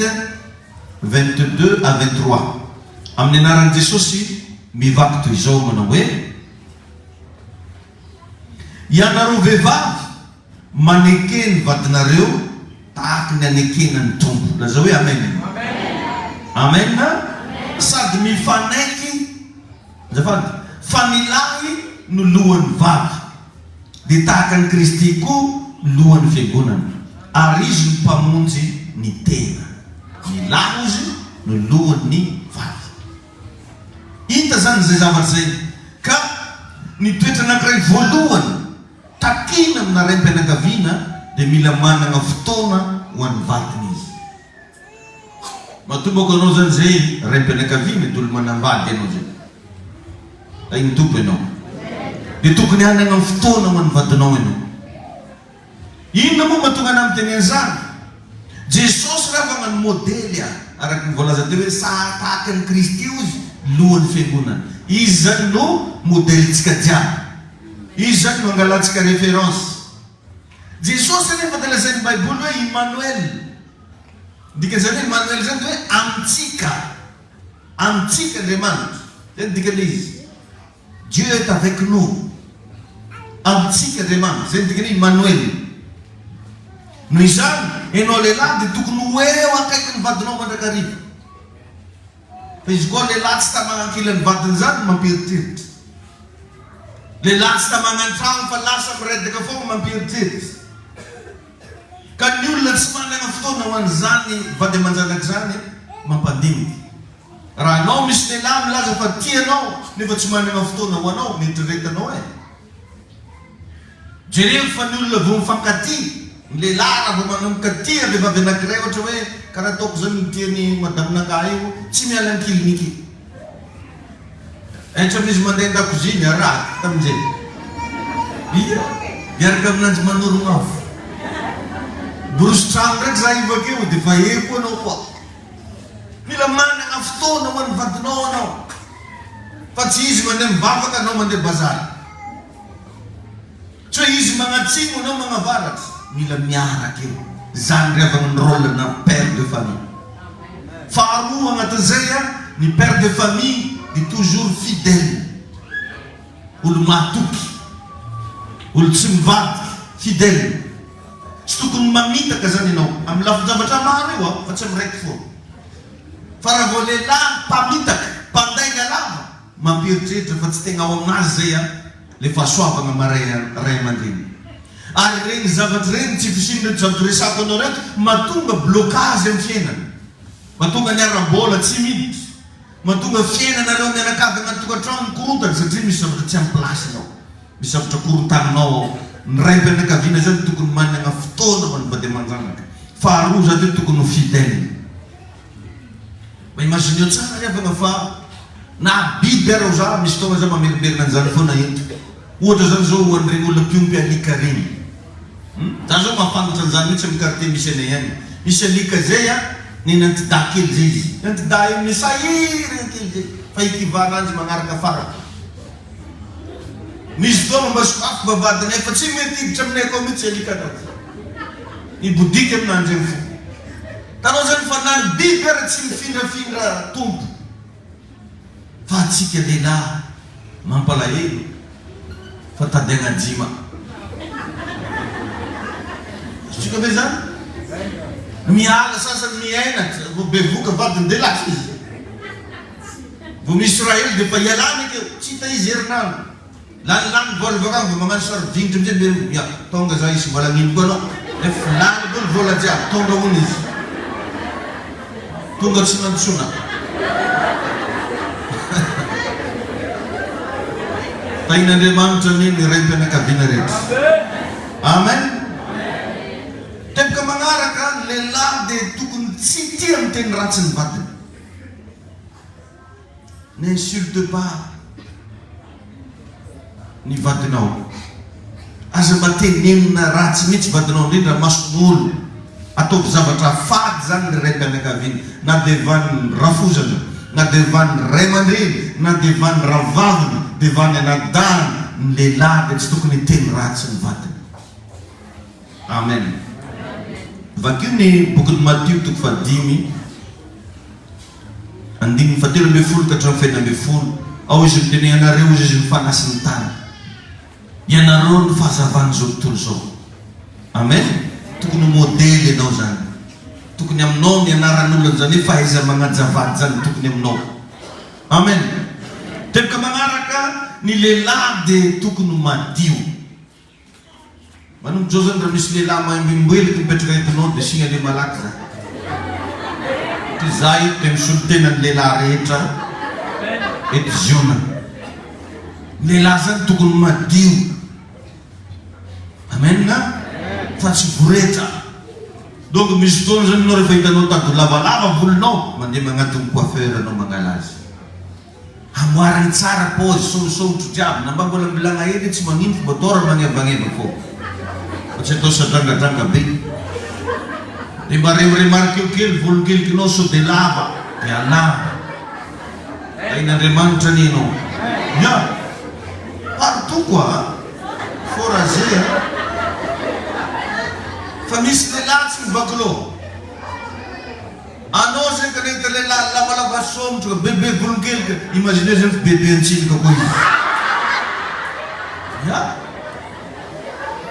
22 à 23 amnena randisosi mivaktu izoma na we yanaro vevav maneken vatnareo tak naneken ntombo lazawe amen amen na sad mifaneki Zafad, fa ny lahy no lohan'ny vavy, dia tahaka ny Kristy koa lohan'ny fiangonana, ary izy no mpamonjy ny tena. Ny lahy izy no lohan'ny vavy. Hita zany zay zavatra zay. Ka ny toetra anankiray voalohany takina amina raim-pianakaviana dia mila manana fotoana ho an'ny vadiny izy. Matombako anao zany zay raim-pianakaviana dia olo manambady ianao zay. Ay ny tompo ianao. Dia tokony hanana fotoana ho an'ny vadinao ianao. Inona moa mahatonga anao miteny an'izany? Jesosy raha magnano modely araky ny voalaza teo hoe tahaka ny Kristy izy lohan'ny fiangonana. Izy zany no modelitsika jiaby. Izy zany no angalatsika référence. Jesosy nefa dia lazain'ny Baiboly hoe Emmanuel. Dikan'izany hoe Emmanuel zany hoe amintsika. Amintsika Andriamanitra. Zany dikany izy. Dieu est avec nous. Amintsika Andriamanitra. Zany dikany Emmanuel. Noho izany, ianao lehilahy dia tokony ho eo akaiky ny vadinao mandrakariva. Fa izy koa lehilahy tsy tamagnankila ny vadiny zany mampiritiritra. Lehilahy tsy tamangan-trano fa lasa miredaka foana mampiritiritra. Ka ny olona tsy manana fotoana ho an'izany vady aman-janaka zany mampandiniky. Raha anao misy lehilahy milaza fa tianao nefa tsy manana fotoana ho anao, mieritriretanao e. Jereo fa ny olona vao mifankatia. Ny lehilahy raha vao manamikatia vehivavy anankiray ohatra hoe karaha ataoko zany ny tiany madaminakahy io tsy miala ny kliniky. Ehatra amin'izy mandeha an-dakozia miaraky tamin'izay. Ia, miaraka aminanjy manorona afo. Borosy-trano ndraiky za io bakeo dia fa eko anao koa. Mila manana fotoana ho an'ny vadinao anao. Fa tsy izy mandeha mivavaka anao mandeha bazary. Tsy hoe izy magnatsimo anao magnavaratra. Mila miaraka eo. Zany revana ny rôle na père de famille. Faharoa agnatin'izay ny père de famille dia toujours fidèle. Olo mahatoky. Olo tsy mivadiky. Fidèle. Tsy tokony mamitaka zany ianao. Amin'ny lafin-javatra maro io fa tsy miraiky foana. Fa raha vao lehilahy mpamitaka, mpandainga lava, mampiritreritra fa tsy tegna ao aminazy zay le fahasoavana maray aman-dreny. Ary reny zavatra reny tsy fisinona zavatra resako anao reto mahatonga blocage amin'ny fiainana. Mahatonga ny aram-bola tsy miditra. Mahatonga fiainanareo mianakavy agnaty tokantrano korontana satria misy zavatra tsy amin'ny plasinao. Misy zavatra korontaninao. Ny raim-pianakaviana zany tokony manana fotoana ho an'ny vady aman-janaka. Faharoa zany tokony ho fidèle. Ma imagineo tsara revana fa na biby ara za misy fotoana za mamerimberina an'izany foana eto. Ohatra zany zao ho an'ireny olona mpiompy alika reny. Za zao mahafantatra an'izany mihitsy amin'ny quartier misy anay any. Misy alika zay ny nantidà kely zay izy. Nantidà eo misahiry kely zay. Fa ikivana azy magnaraka faraka. Misy fotoana mba sokafo vavadinay fa tsy mety hiditra aminay akao mihitsy alika anazy. Ibodika aminanjy eny fo. Tanao zany fa na ny biby ara tsy mifindrafindra tompo. Fa atsika lehilahy mampalahelo fa tady agnajima. Tsika ve zany? Miala sasany miaina vao bevoka vadiny dia lasa izy. Vao misy Israely dia fa ialany keo tsy hita izy herinandro. Lany vola vakany vao magnano sary vinitra amizay tonga za izy mbola agnino koa anao. Efa lany koa ny vola jiaby tonga hono izy. Tonga tsy nantsona. Tain'Andriamanitra ny raim-pianakaviana rehetra. Amen. Teboka magnaraka ny lehilahy dia tokony tsy tia miteny ratsy ny vadiny. N'insulte pas ny vadinao. Aza matenenina ratsy mihitsy vadinao indrindra mason'olo. Ataovy zavatra fady zany ny raim-pianakaviana. Na devan'ny rafozana, na devan'ny ray aman-dreny, na devan'ny ravaviny, devan'ny anadany, ny lehilahy dia tsy tokony teny ratsy ny vadiny. Amen. Vakio ny bokin'ny Matthieu toko fadimy, 7:10 ka 7:10. Ao izy miteny ianareo izy ny fanasy ny tany. Ianareo ny fahazavany zao tontolo zao. Amen. Tokony modely ianao zany. Tokony aminao ny anaran'olona zany fahaiza magnajavady zany tokony aminao. Amen. Teboka magnaraka ny lehilahy dia tokony madio. Manombotra zany raha misy lehilahy maimboembelika mipetraka etinao dia signa le malaky za. Ty za ito dia misolo tena ny lehilahy rehetra eto ziona. Lehilahy zany tokony madio. Amen na? Fa tsy voretra. Donc misy fotoana zany anao rehefa hitanao tady lavalava volonao, mandeha magnatony coiffeur anao mangala azy. Amoarany tsara pôzy, sousotro jiaby. Namba mbola milagna hely tsy magnino fomba atao raha magnevagneva fô. Fa tsy atao sadrangadrang be. Dia maremare kelikely, volon-kelikinao sao dia lava, dia alava. Ain'Andriamanitra ni ianao. Ya, partout quoi. Faut raser. Fa misy lehilahy tsy mibakilo. Anao zay ka nahita lehilahy lavalava somotra bebe volon-kelika, imagine zany fa bebe antsilika koa izy. Ya.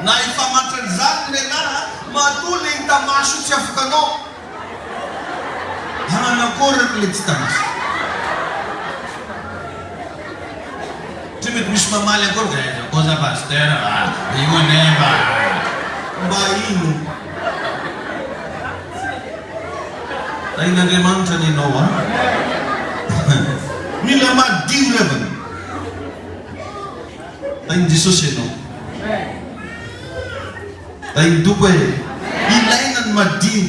Na efa matran'izany lehilahy, matoa le hita maso tsy afaka anao. Hananakory le tsy tanisy. Tsy mety misy mamaly akory cosa pasteur, io neva. Mba ino? Ain'Andriamanitra ni ianao a. Mila madio levany. Ain'i Jesosy ianao. Ain'i Tompo e. Ilaina ny madio.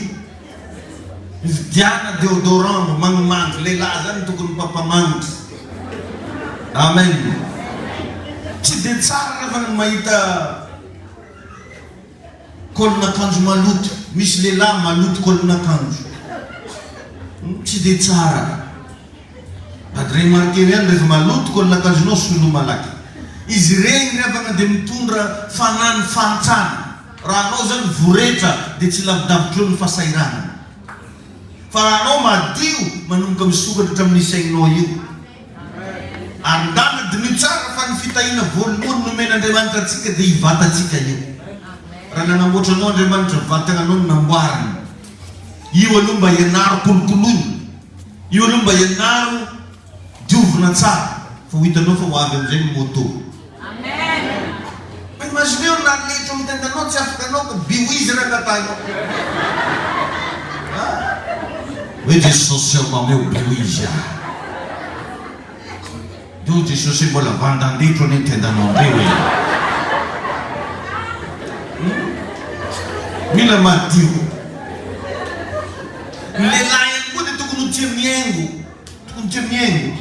Vidiana deodorant magnimanitra. Lehilahy zany tokony mpampamangitra. Amen. Tsy dia tsara rehefa ny mahita kolon'akanjo maloto. Misy lehilahy maloto kolon'akanjo. Tsy dia tsara. Ady remarquer ihany rehefa maloto kolon'akanjonao solo malaky. Izy regny rehefa dia mitondra fanany fantsana. Raha anao zany voretra dia tsy lavidavitra eo ny fahasairana. Fa raha anao madio manomboka misokatra hatramin'ny sainao io. Ary ndana dia ny tsara fa ny fitahiana voalohany nomen'Andriamanitra antsika dia hivatantsika io. Raha nanamboatra anao Andriamanitra vatana anao no namboariny. Io aloha mba hianaro kolokoloina. Io aloha mba hianaro diovina tsara. Fa ho hitanao fa ho avy amin'izay ny moto. Imagine io na letra mitendanao tsy afaka anao ka biwizy raha angatanao. Hoe Jesosy mameo biwizy. Dio Jesosy mbola vandandetro ny tendanao reo e. Mila madio. Lehilahy ihany koa dia tokony ho tia miaingo. Tokony tia miaingo.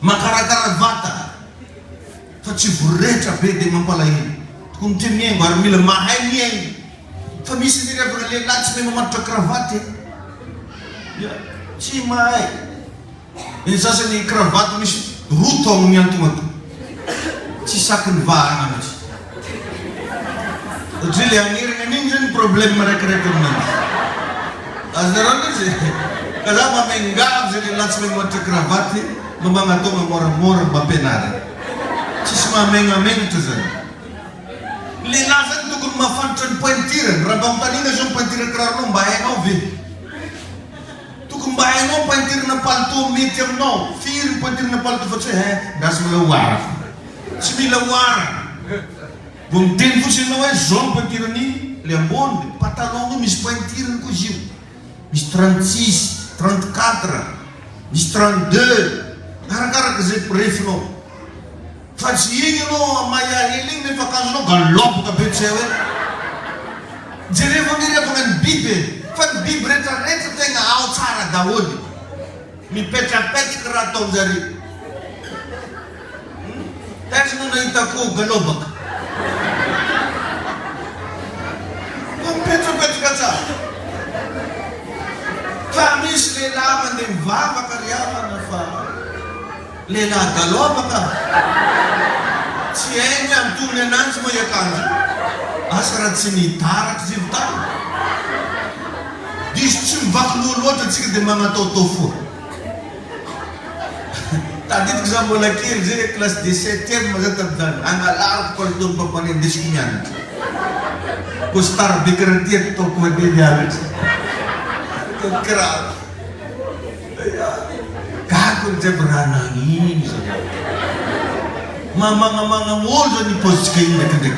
Makarakara vata. Fa tsy voretra be dia mampalahelo. Tokony tia miaingo ary mila mahay miaingo. Fa misy ny revana lehilahy tsy mahay mamatotra kravaty. Tsy mahay. Ny sasany kravaty misy roto amin'ny antonga. Tsy saky ny vahana mihitsy. Satria le anirana an'iny zany problème raikiraiky amin'azy. Azarana izy. Kaza mamengavy zay lehilahy tsy mahay mamatotra kravaty, mba magnatao moramora mba ampianarina. Tsisy mahamenamenatra zany. Lehilahy zany tokony mahafantatra ny pointirany. Raha mba mitanina zao ny pointira kiraronao mba hainao ve. Tokony mba hainao pointirana palito mety aminao. Firy ny pointirana palito fa tsy hoe ndasy mila oara. Tsy mila oara. Vao miteny fotsiny anao hoe zao ny pointirany le ambony. Patalon io misy pointirany koa izy io. Misy 36, 34, misy 32. Arakaraka zay refinao. Fa tsy igny anao maha hely igny nefa akanjonao galoboka be tsy hay hoe. Jereva mirevana ny biby e. Fa ny biby rehetrarehetra tegna ao tsara daholy. Mipetrapetraka raha ataon'zare. Taiza no nahita akoho galobaka. Mipetrapetraka tsara. Fa misy lehilahy mandeha mivavaka ry havana fa lehilahy galobaka. Tsy hainy antonony ananjy moa iakanjo. Asa raha tsy nitaraky izy vitany. Diso tsy mivaky loha loatra antsika dia magnataotao foa. Tadidiko za mbola kely zay classe de 7e mazay tamizany. Angalariko palitao ny pampany andesiko mianatra. Costard be karaha ty ataoko mandeha mianatra. Ataoko kiraro. Kako ny jiaby raha nagnino zany. Mamanga olho ni posika ina kadek.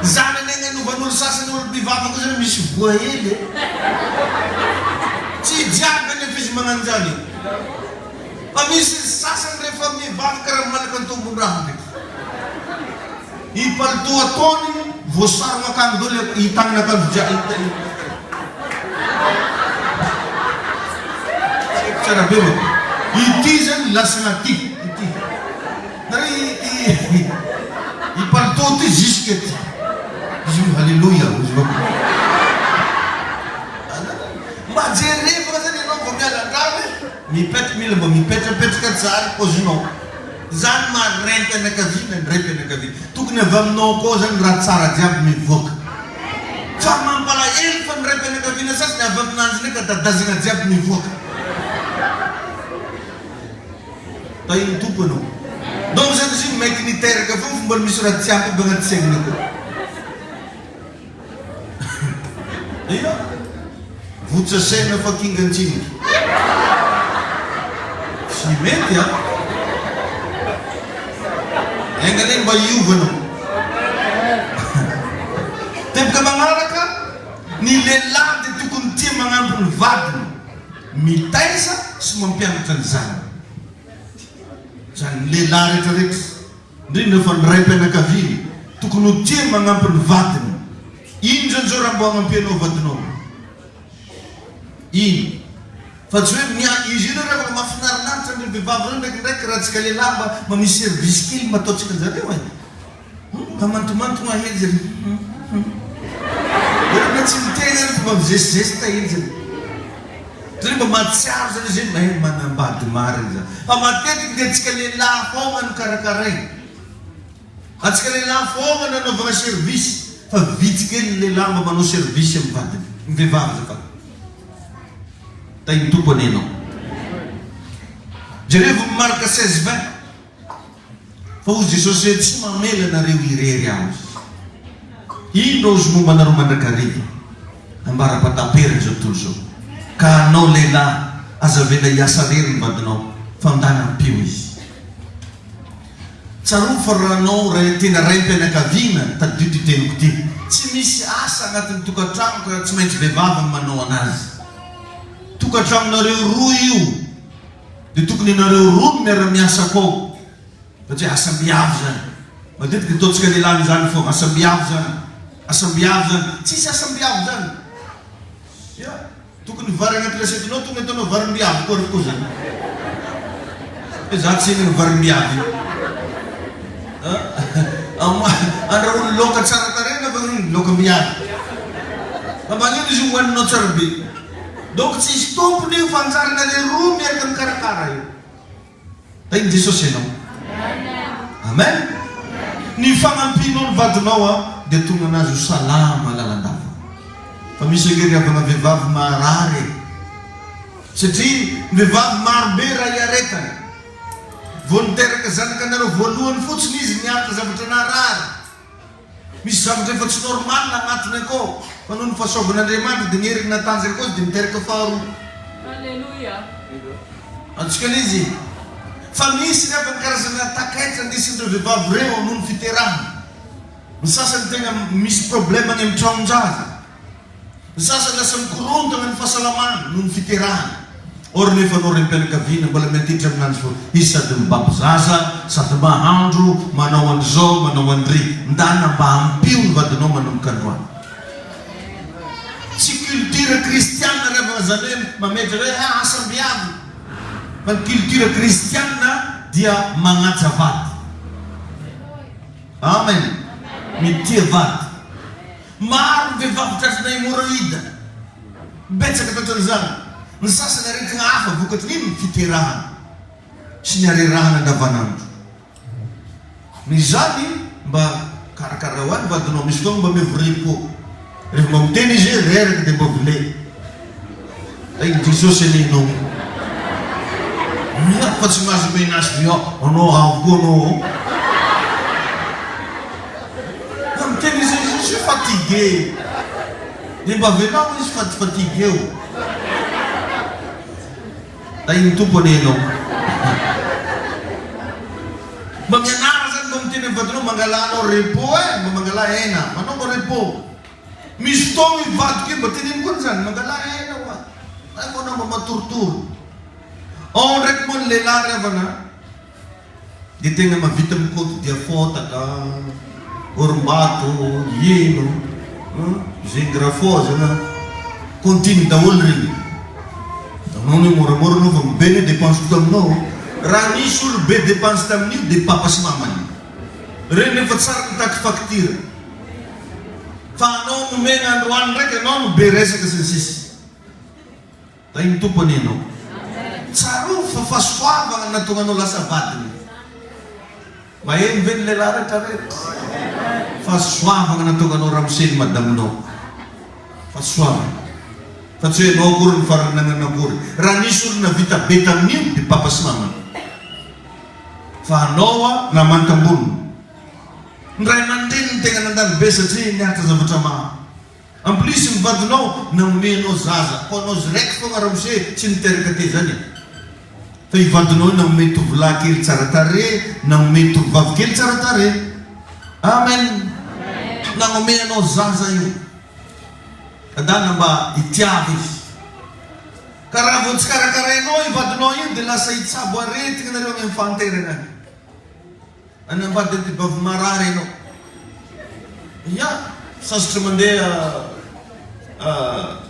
Zana nenga no vanur sasa no bivava ko zana mishi voa ele. Ti jaga ne fiz mananjali. Pamisi sasa refa mi vakara malakan tu murah. Ipal tua toni vosar makan dole itang na kan jait. Cara bebo. Itizen lasnati. Dari ipal tua ti jisket. Haleluya. Majere cosa ne non come la grave. Mi pet kat sar kozino. Zan ma rente na kavina, rente na kavina. Tuk ne vam no cosa ratsara jab mi vok. Chama pala elfan rente na kavina sas na vam nanzne ka tadazina jab mi vok. Tayin tupono. Dong sa kasi mekiniter ka fum bal misurat siapa banget seng niko. Iya. Vutsa sena fucking gancing. Si met ya. Yang galing ba yuvano? Tem ka mangaraka ni lela de tukunti mangampun vadu. Mitaisa sumampiang tanzan. Jan lela retorix. Dino van repen na kavili. Tukunuti mangampun vadu. Injan zorang buang piano vadu. In Fazwe mia izina ra mafnar nanta ni bibabron de rekrat sekali lamba mamisir biskil matot sekali wa. Teman-teman tu ngahir jadi. Dia nak cintainer tu memzesta ini. Jadi mematsar jadi main mana batu marja. Pamatet dia sekali la fongan karakarai. At sekali la fongan no va service. Fa vitkel le lamba mano service em batu. Bibabron. Tayo po nino. Jerevo marca 16. Fos de sociedade se mamela na reuireiriaus. E nós mo manaruman na carigi. Ambara patapir jo tulso. Kano lela azavena yasarir badno fandana piwis. Saru farano re tina rempe na kavina ta diti tenukti. Simisi asa ngatin tukatrang ko tsmens bevava manoanaz. Tukatrang na ruyu. Dituk ni na rum meramiasa ko. Baca asam biavzan. Madit kitot sekali lang zanfo asam biavzan. Asam biavzan. Sisa asam biavzan. Ya. Tukun varang at leset no tung ito no varang biav ko ko zan. Zat sini varang biav. Ada un lokat saratare na bang lokam biav. Mabangin si wan no sarbi. Donc si stop ni fansar na le room ya kan karakara. Tayo Jesus sino. Amen. Ni fangan pinon vadnoa de tunga na salam alalanda. Pamisegir ya kama vivav marare. Seti vivav marbera ya retan. Volter kazan kanaro voluan futs ni zinyata za butanarar. Misam de futs normal na ngatne ko. Panun faso benar-benar dengar na tanzer ko dinter ke faru. Haleluya. Anskalizi. Famisi na pagkarasana taket ang disinto vivav reo nun fiteram. Misasan tenga mis problema ng tronjaz. Misasan lasam kurun dengan fasalaman nun fiteram. Orne fanorin penkavina balamenti jamnansfo isa dem babsasa sa mahandru manawan zo manawan ri ndana bampiun vadno manum kanwan. Si cultura cristiana na Jerusalem mamedre asam biab. Pan cultura cristiana dia mangajavat. Amen. Mitiavat. Mar vivavtas na imuraida. Betsa katatanzan. Nusasa na rin afa bukat rin fitirahan. Sinarirahan na davanam. Nizali ba karakarawan ba donomistong ba mevripo. If mountain is rare de bovle. Ay Jesus ni no. Minha pode mais bem nas bio, ono algo. Mountain is je suis fatigué. De bovle não is fatigué. Ay tu poneno. Bamianara sa tini vadno mangalano ripo mangala ena. Mano ko ripo. Mistong ivad ki batinin ko san mangala ena wa. Ako na mamaturtur. On rek mon lelare vana. Dite nga mavitam ko dia fota ka ormato yeno. Zingrafo na continue da ulri. Non ni moro no vom bene dépense tam no. Rani sul be dépense tam ni de papas maman. Rene fatsar tak faktir. Fa no mengan ruan rek no beres ke sensis. Tain tu panino. Saru fa faswa bang na tungan la sabat. Mayen ven lelara tare. Faswa bang na tungan ram sin madam no. Faswa. Fatsoe no kurun far nanganabur. Rani sur na vita betam ni di papas maman. Fa noa na mantambun. Ndrai mandin dengan nandan besa tri nyata zabatama. Amplisim vadno na meno zaza. Kono zrek fo ngaram se cinter katezani. Fai vadno na metu vlakil charatare, na metu vavkil charatare. Amen. Na meno zaza yu. Kadang ba itiavis. Karavut skarakareno vadno yu de la sait sabuare tingnan ro infante rena. Anong ba di ba marari no? Ya, sastra mande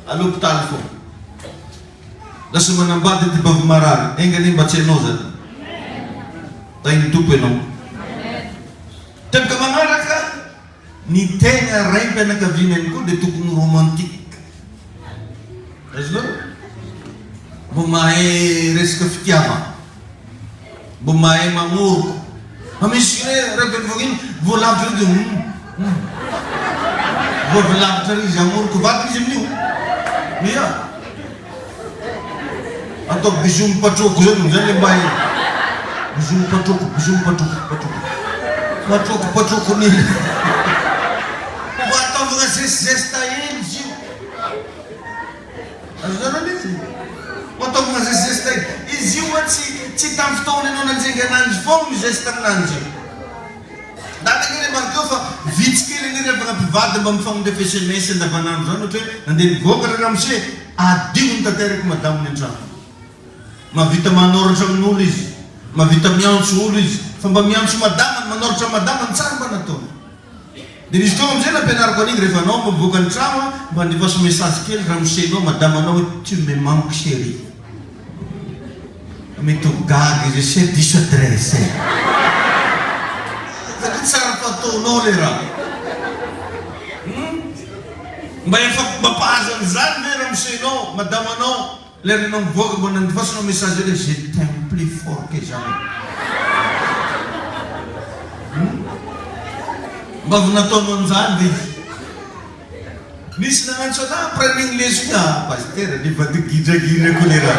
alup talfo. Lasu manamba di ba marari? Enggaling ba chenoza? Tayo tupe no? Tem kamangara ka? Ni tenga rempe na kavinen ko de tukung romantik. Eslo? Bumae reskaftiama. Bumae mamur. Hamisire reben vogin volapter dum. Volapter jamur ko bat jimni. Iya. Atau bijum patrok jom jale bai. Bijum patrok ni. Wato vase sesta enji. Azana nisi. Wato vase sesta enji watsi citam stone no nanjenga nanj fom gestam nanj. Dati kini markofa vitskili ni reba bivada bam fom de feshemese da banan zano te nandin vogar ramse adi unta terek madam ninja. Ma vita manor jam nulis, ma vita mian sulis, famba mian madam manor jam madam sarba na to. Dini stom jela penar ko ni grefa no bukan sama bandi pas message kel ramse no madam no tu me manque chérie. Kami tu gagi je se distresse. Tapi sarap tu nolera. Bayan fak bapazan zan meram se no madama no ler non vogue bonan fas no message de je t'aime plus fort que jamais. Bavna to non zan di. Nis na so na pre English ka pastor di pati gija kulera.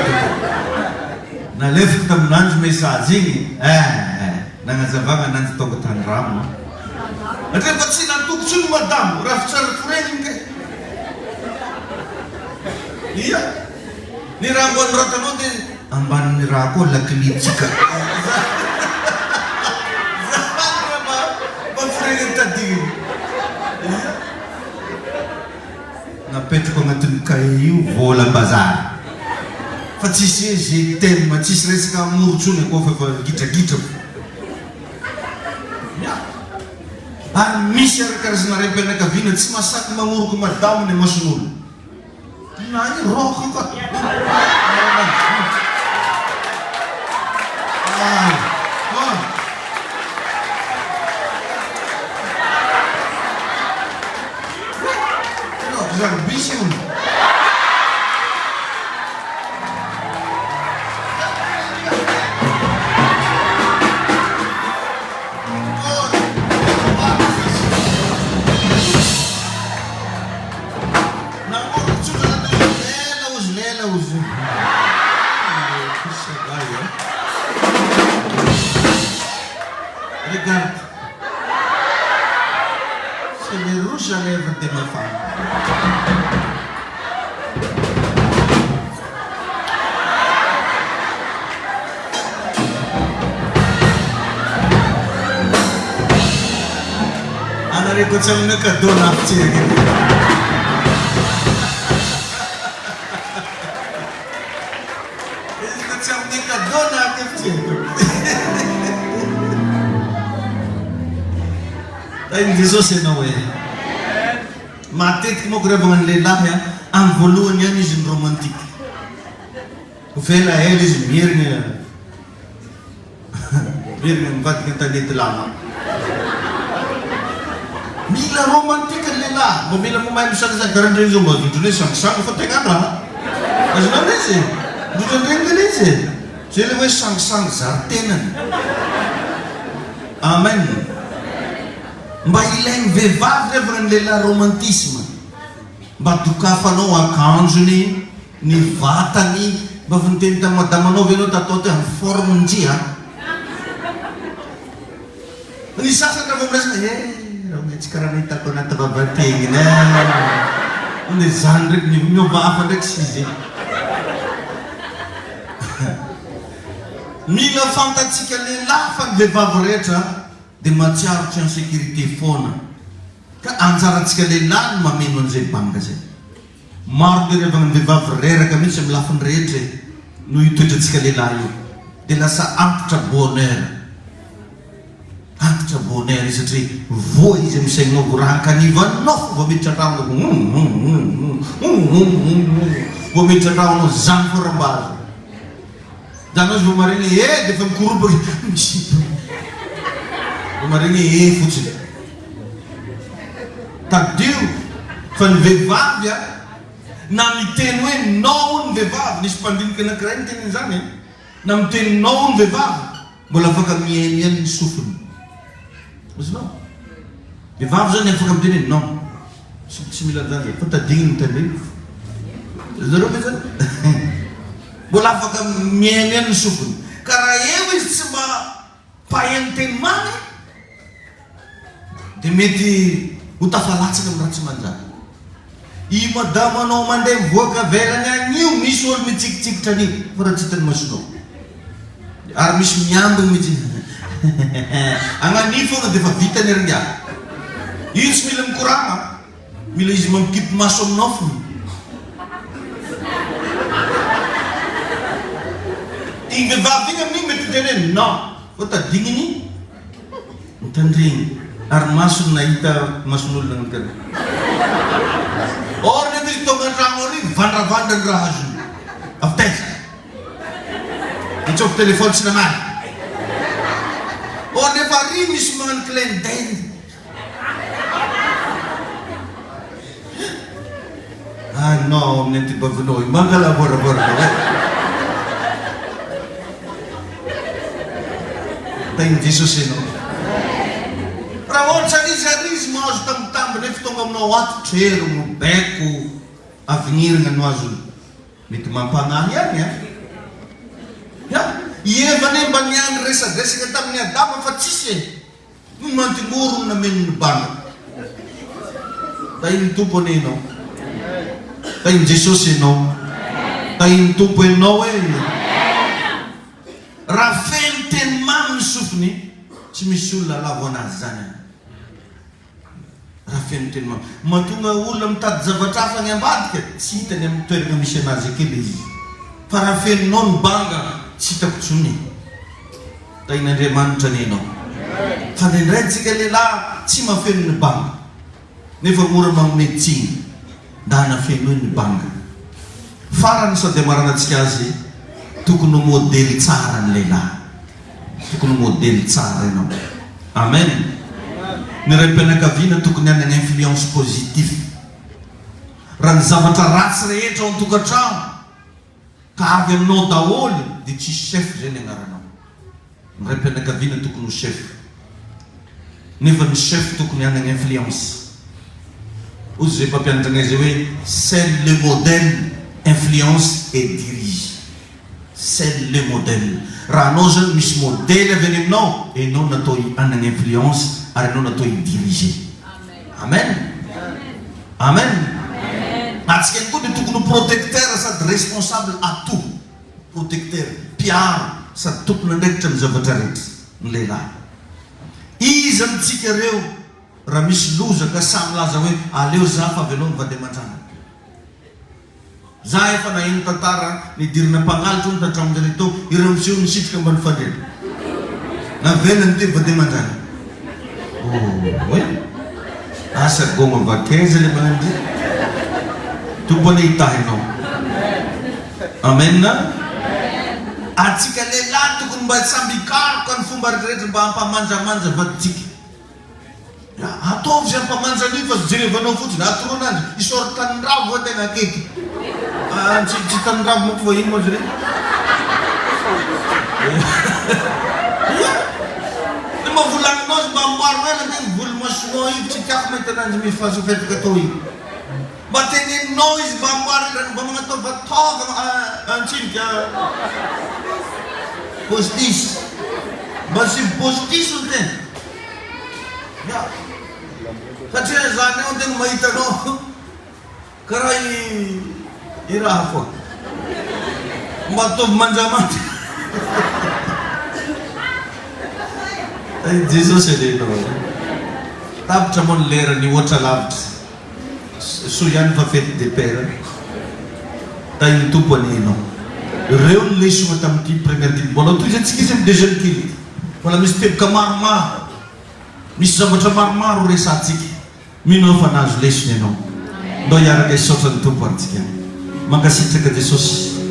Na left tam nanj messaging nangazavangan nanj togotan ramo atre patsi nantuk sun madam rafsar friend ke iya ni rambon rotano de amban nirako lakli chika zahrama bafreng tadi na pet ko ngatun kayu vola bazar Fatisi je t'aime, matis reska murchu ne ko fa gita. Ya. Ar misher karsna repena ka vina tsima sak mamur ko madam ne masnul. Nani roh ka. Ambition. Regarde, c'est le rouge à lèvres de ma femme. ko tsam nakadona tsege. Ko tsam nakadona tsege. Tayo Jesus nawe. Matit mo grab ang lalaki ang voluan niya is romantic. Ufela is mirnya. Mirnya bat kita dito lama. Mila romantik nila. Mabila mo may bisa sa karan rin mo. Dito ni sang-sang ko tengan ra. Kasi na rin siya. Dito rin rin siya. Sila may sang-sang zartenan. Amen. Mbailang vevavre vran nila romantisme. Batuka fano akanjo ni vata ni bavantenta madamano veno tatote ang form njia. Ni sasa na mabras na sekarang ini takut nak terbating ni. Ini sandrik ni nyoba apa dek sih? Mila fantastica le la fan de favorita de matiar chan security phone. Ka ansara tsikale lan maminon ze bangga ze. Mar de bang de favorera kami sem la fan rete. Nu itu tsikale layu. De la sa apta bonheur. Accia boneri se tri voi se mi sei no branca ni va no mi cercavo mi cercavo zanforo base da nos marini de fam curbo marini fuci tak diu van vevavia na mi tenue non vevav ni spandin kena krente ni zane nam ten non vevav bola faka mien sufun. Mas não. E vamos já nem ficamos dele não. Similar dali. Puta ding também. Zero bisa. Bola ficam menyen sufun. Karena eu isma payen temane. Demeti utafalat sa kamrat semanja. Ima dama no mande voka velanya niu misol mi cik cik tadi para citan masno. Armis nyambung mi cik. Angan nifo na defa vita nernya. Yus milam kurama, milis mangkip masom nofu. Inge vavinga mi metidene no. Kota dingini. Tandring armasun na ita masunul nang kan. Or ne bis tongan rangori vandan rahajun. Aftes. Icok telepon sinaman. Or ne varimis man klenden. Ah no, nenti bavunoi. Mangala bora. Thank Jesus ino. Rawon saris mas tam benefitong no wat chair mo beku avenir nga noazul. Mitu mampangayan ya. Ya. Ie vane banyan resa desi kata mnya dama fatise manti murung na men bang tayin tupo nino tayin Jesus ino tayin tupo noe rafenten man sufni simisula la vona zana rafenten man matunga ulam tat zavatafa nyambadke sita nem terga missionazi kili parafen non banga Sita kutsuni, tayo na reman chanino. Kanin red si kalila, si mafin bang. Never mura mang medicine, dana femin bang. Faran sa demaran at siyasi, tukuno model tsaran lela. Tukuno model tsaran no. Amen. Nirepena kavina tukunya ng influence positif. Ran zavata ratsre eto ang tukachang. Kagem no daol di ci chef generano. Repena kavina tu kuno chef. Never chef tu kuno yang influence. Uze pa pian tangezewe c'est le modèle influence et dirige. C'est le modèle. Ranojen mis modèle venim no et non na toi an influence ar non na toi dirige. Amen. Amen. Mas quem cuida tu como protector essa responsável a tu protector piar sa tu na dectem zavatarit lela. Izam tsikireu raha misy loza ka samy laza hoe aleo za fa velony vandemandrana. Za efa nahino tantara nidirina mpangalitra ny tantramonjany tao ireo miseho misitrika mbany fandrena navelany ty vandemandrana. Oe asa goma vakaiza le manandry tompony hitahinao. Amen. Atsika lehilahy tokony mba samby hikaroka ny fomba rehetrarehetra mba hampamanjamanja vaditsika. Ataovy zay hampamanja an'io fa jerevanao fotsiny atoronandry isôry tanindravo va tena akeky. Tsy tanindravo moko fa ino moa zay ny mahavolaninao izy mba amboaro ela ny volo masonao io tsy tiako mahita ananjy mifasofetaka atao io. Mba teneninao izy mba amboaro ela mba magnataovatova antsinika postisy mba sy postisy ny tena. Satria zany eo tena mahitanao karaha i raha foa mba ataovy manjamanja. Jesosy elenao tapitra moa ny lera ny ohatra lavitra so ihany fa fety de pera tainy tompony ianao. Ireo ny lesona tamin'ity première ty mbola toy izy antsika izy amin'ny deuxième kily mbola misy teboka maromaro misy zavatra maromaro resantsika mino fa nahazo lesona ianao ndao hiaraka isaotra ny tompo aritsika mankasitraka Jesosy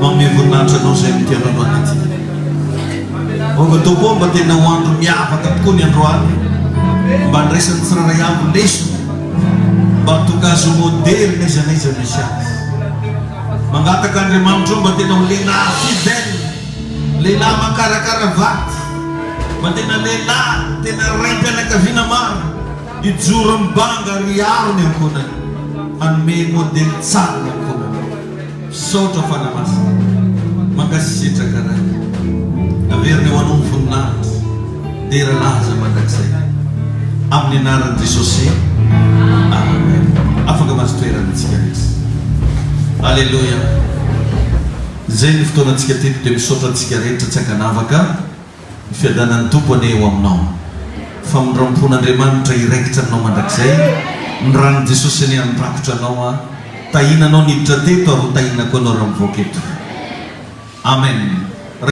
manome voninahitra anao zay mitianao anaty oga tompo mba tena ho andro miavaka tokoa ny androany mba ndraisan'ny tsiraray avo lesona mba tokazo moderne izy anaiza misy azy mangataka Andriamanitra mba tena ho lehilahy fidèle lehilahy makarakara vaty mba tena lehilahy tena raim-pianakaviana maro ijoro mibanga riaro ny ankonany anome modely tsara ny ankonany saotra fanamasa mankasitraka raha averiny ho anao ny voninahitra dera laza mandrakizay amin'ny anaran'i Jesosy. Amen. Afaka mazotoerantsika rehetra. Alleluia. Zay ny fotoanantsika teto dia misaotra antsika rehetra tsy hankanavaka ny fiadanan'ny tompony eo aminao. Famindrampon'Andriamanitra iraikitra anao mandrakizay ny ran'i Jesosy ny andrakotra anao tahinanao niditra teto ary ho tahinako anao raha mivoaka eto. Amen.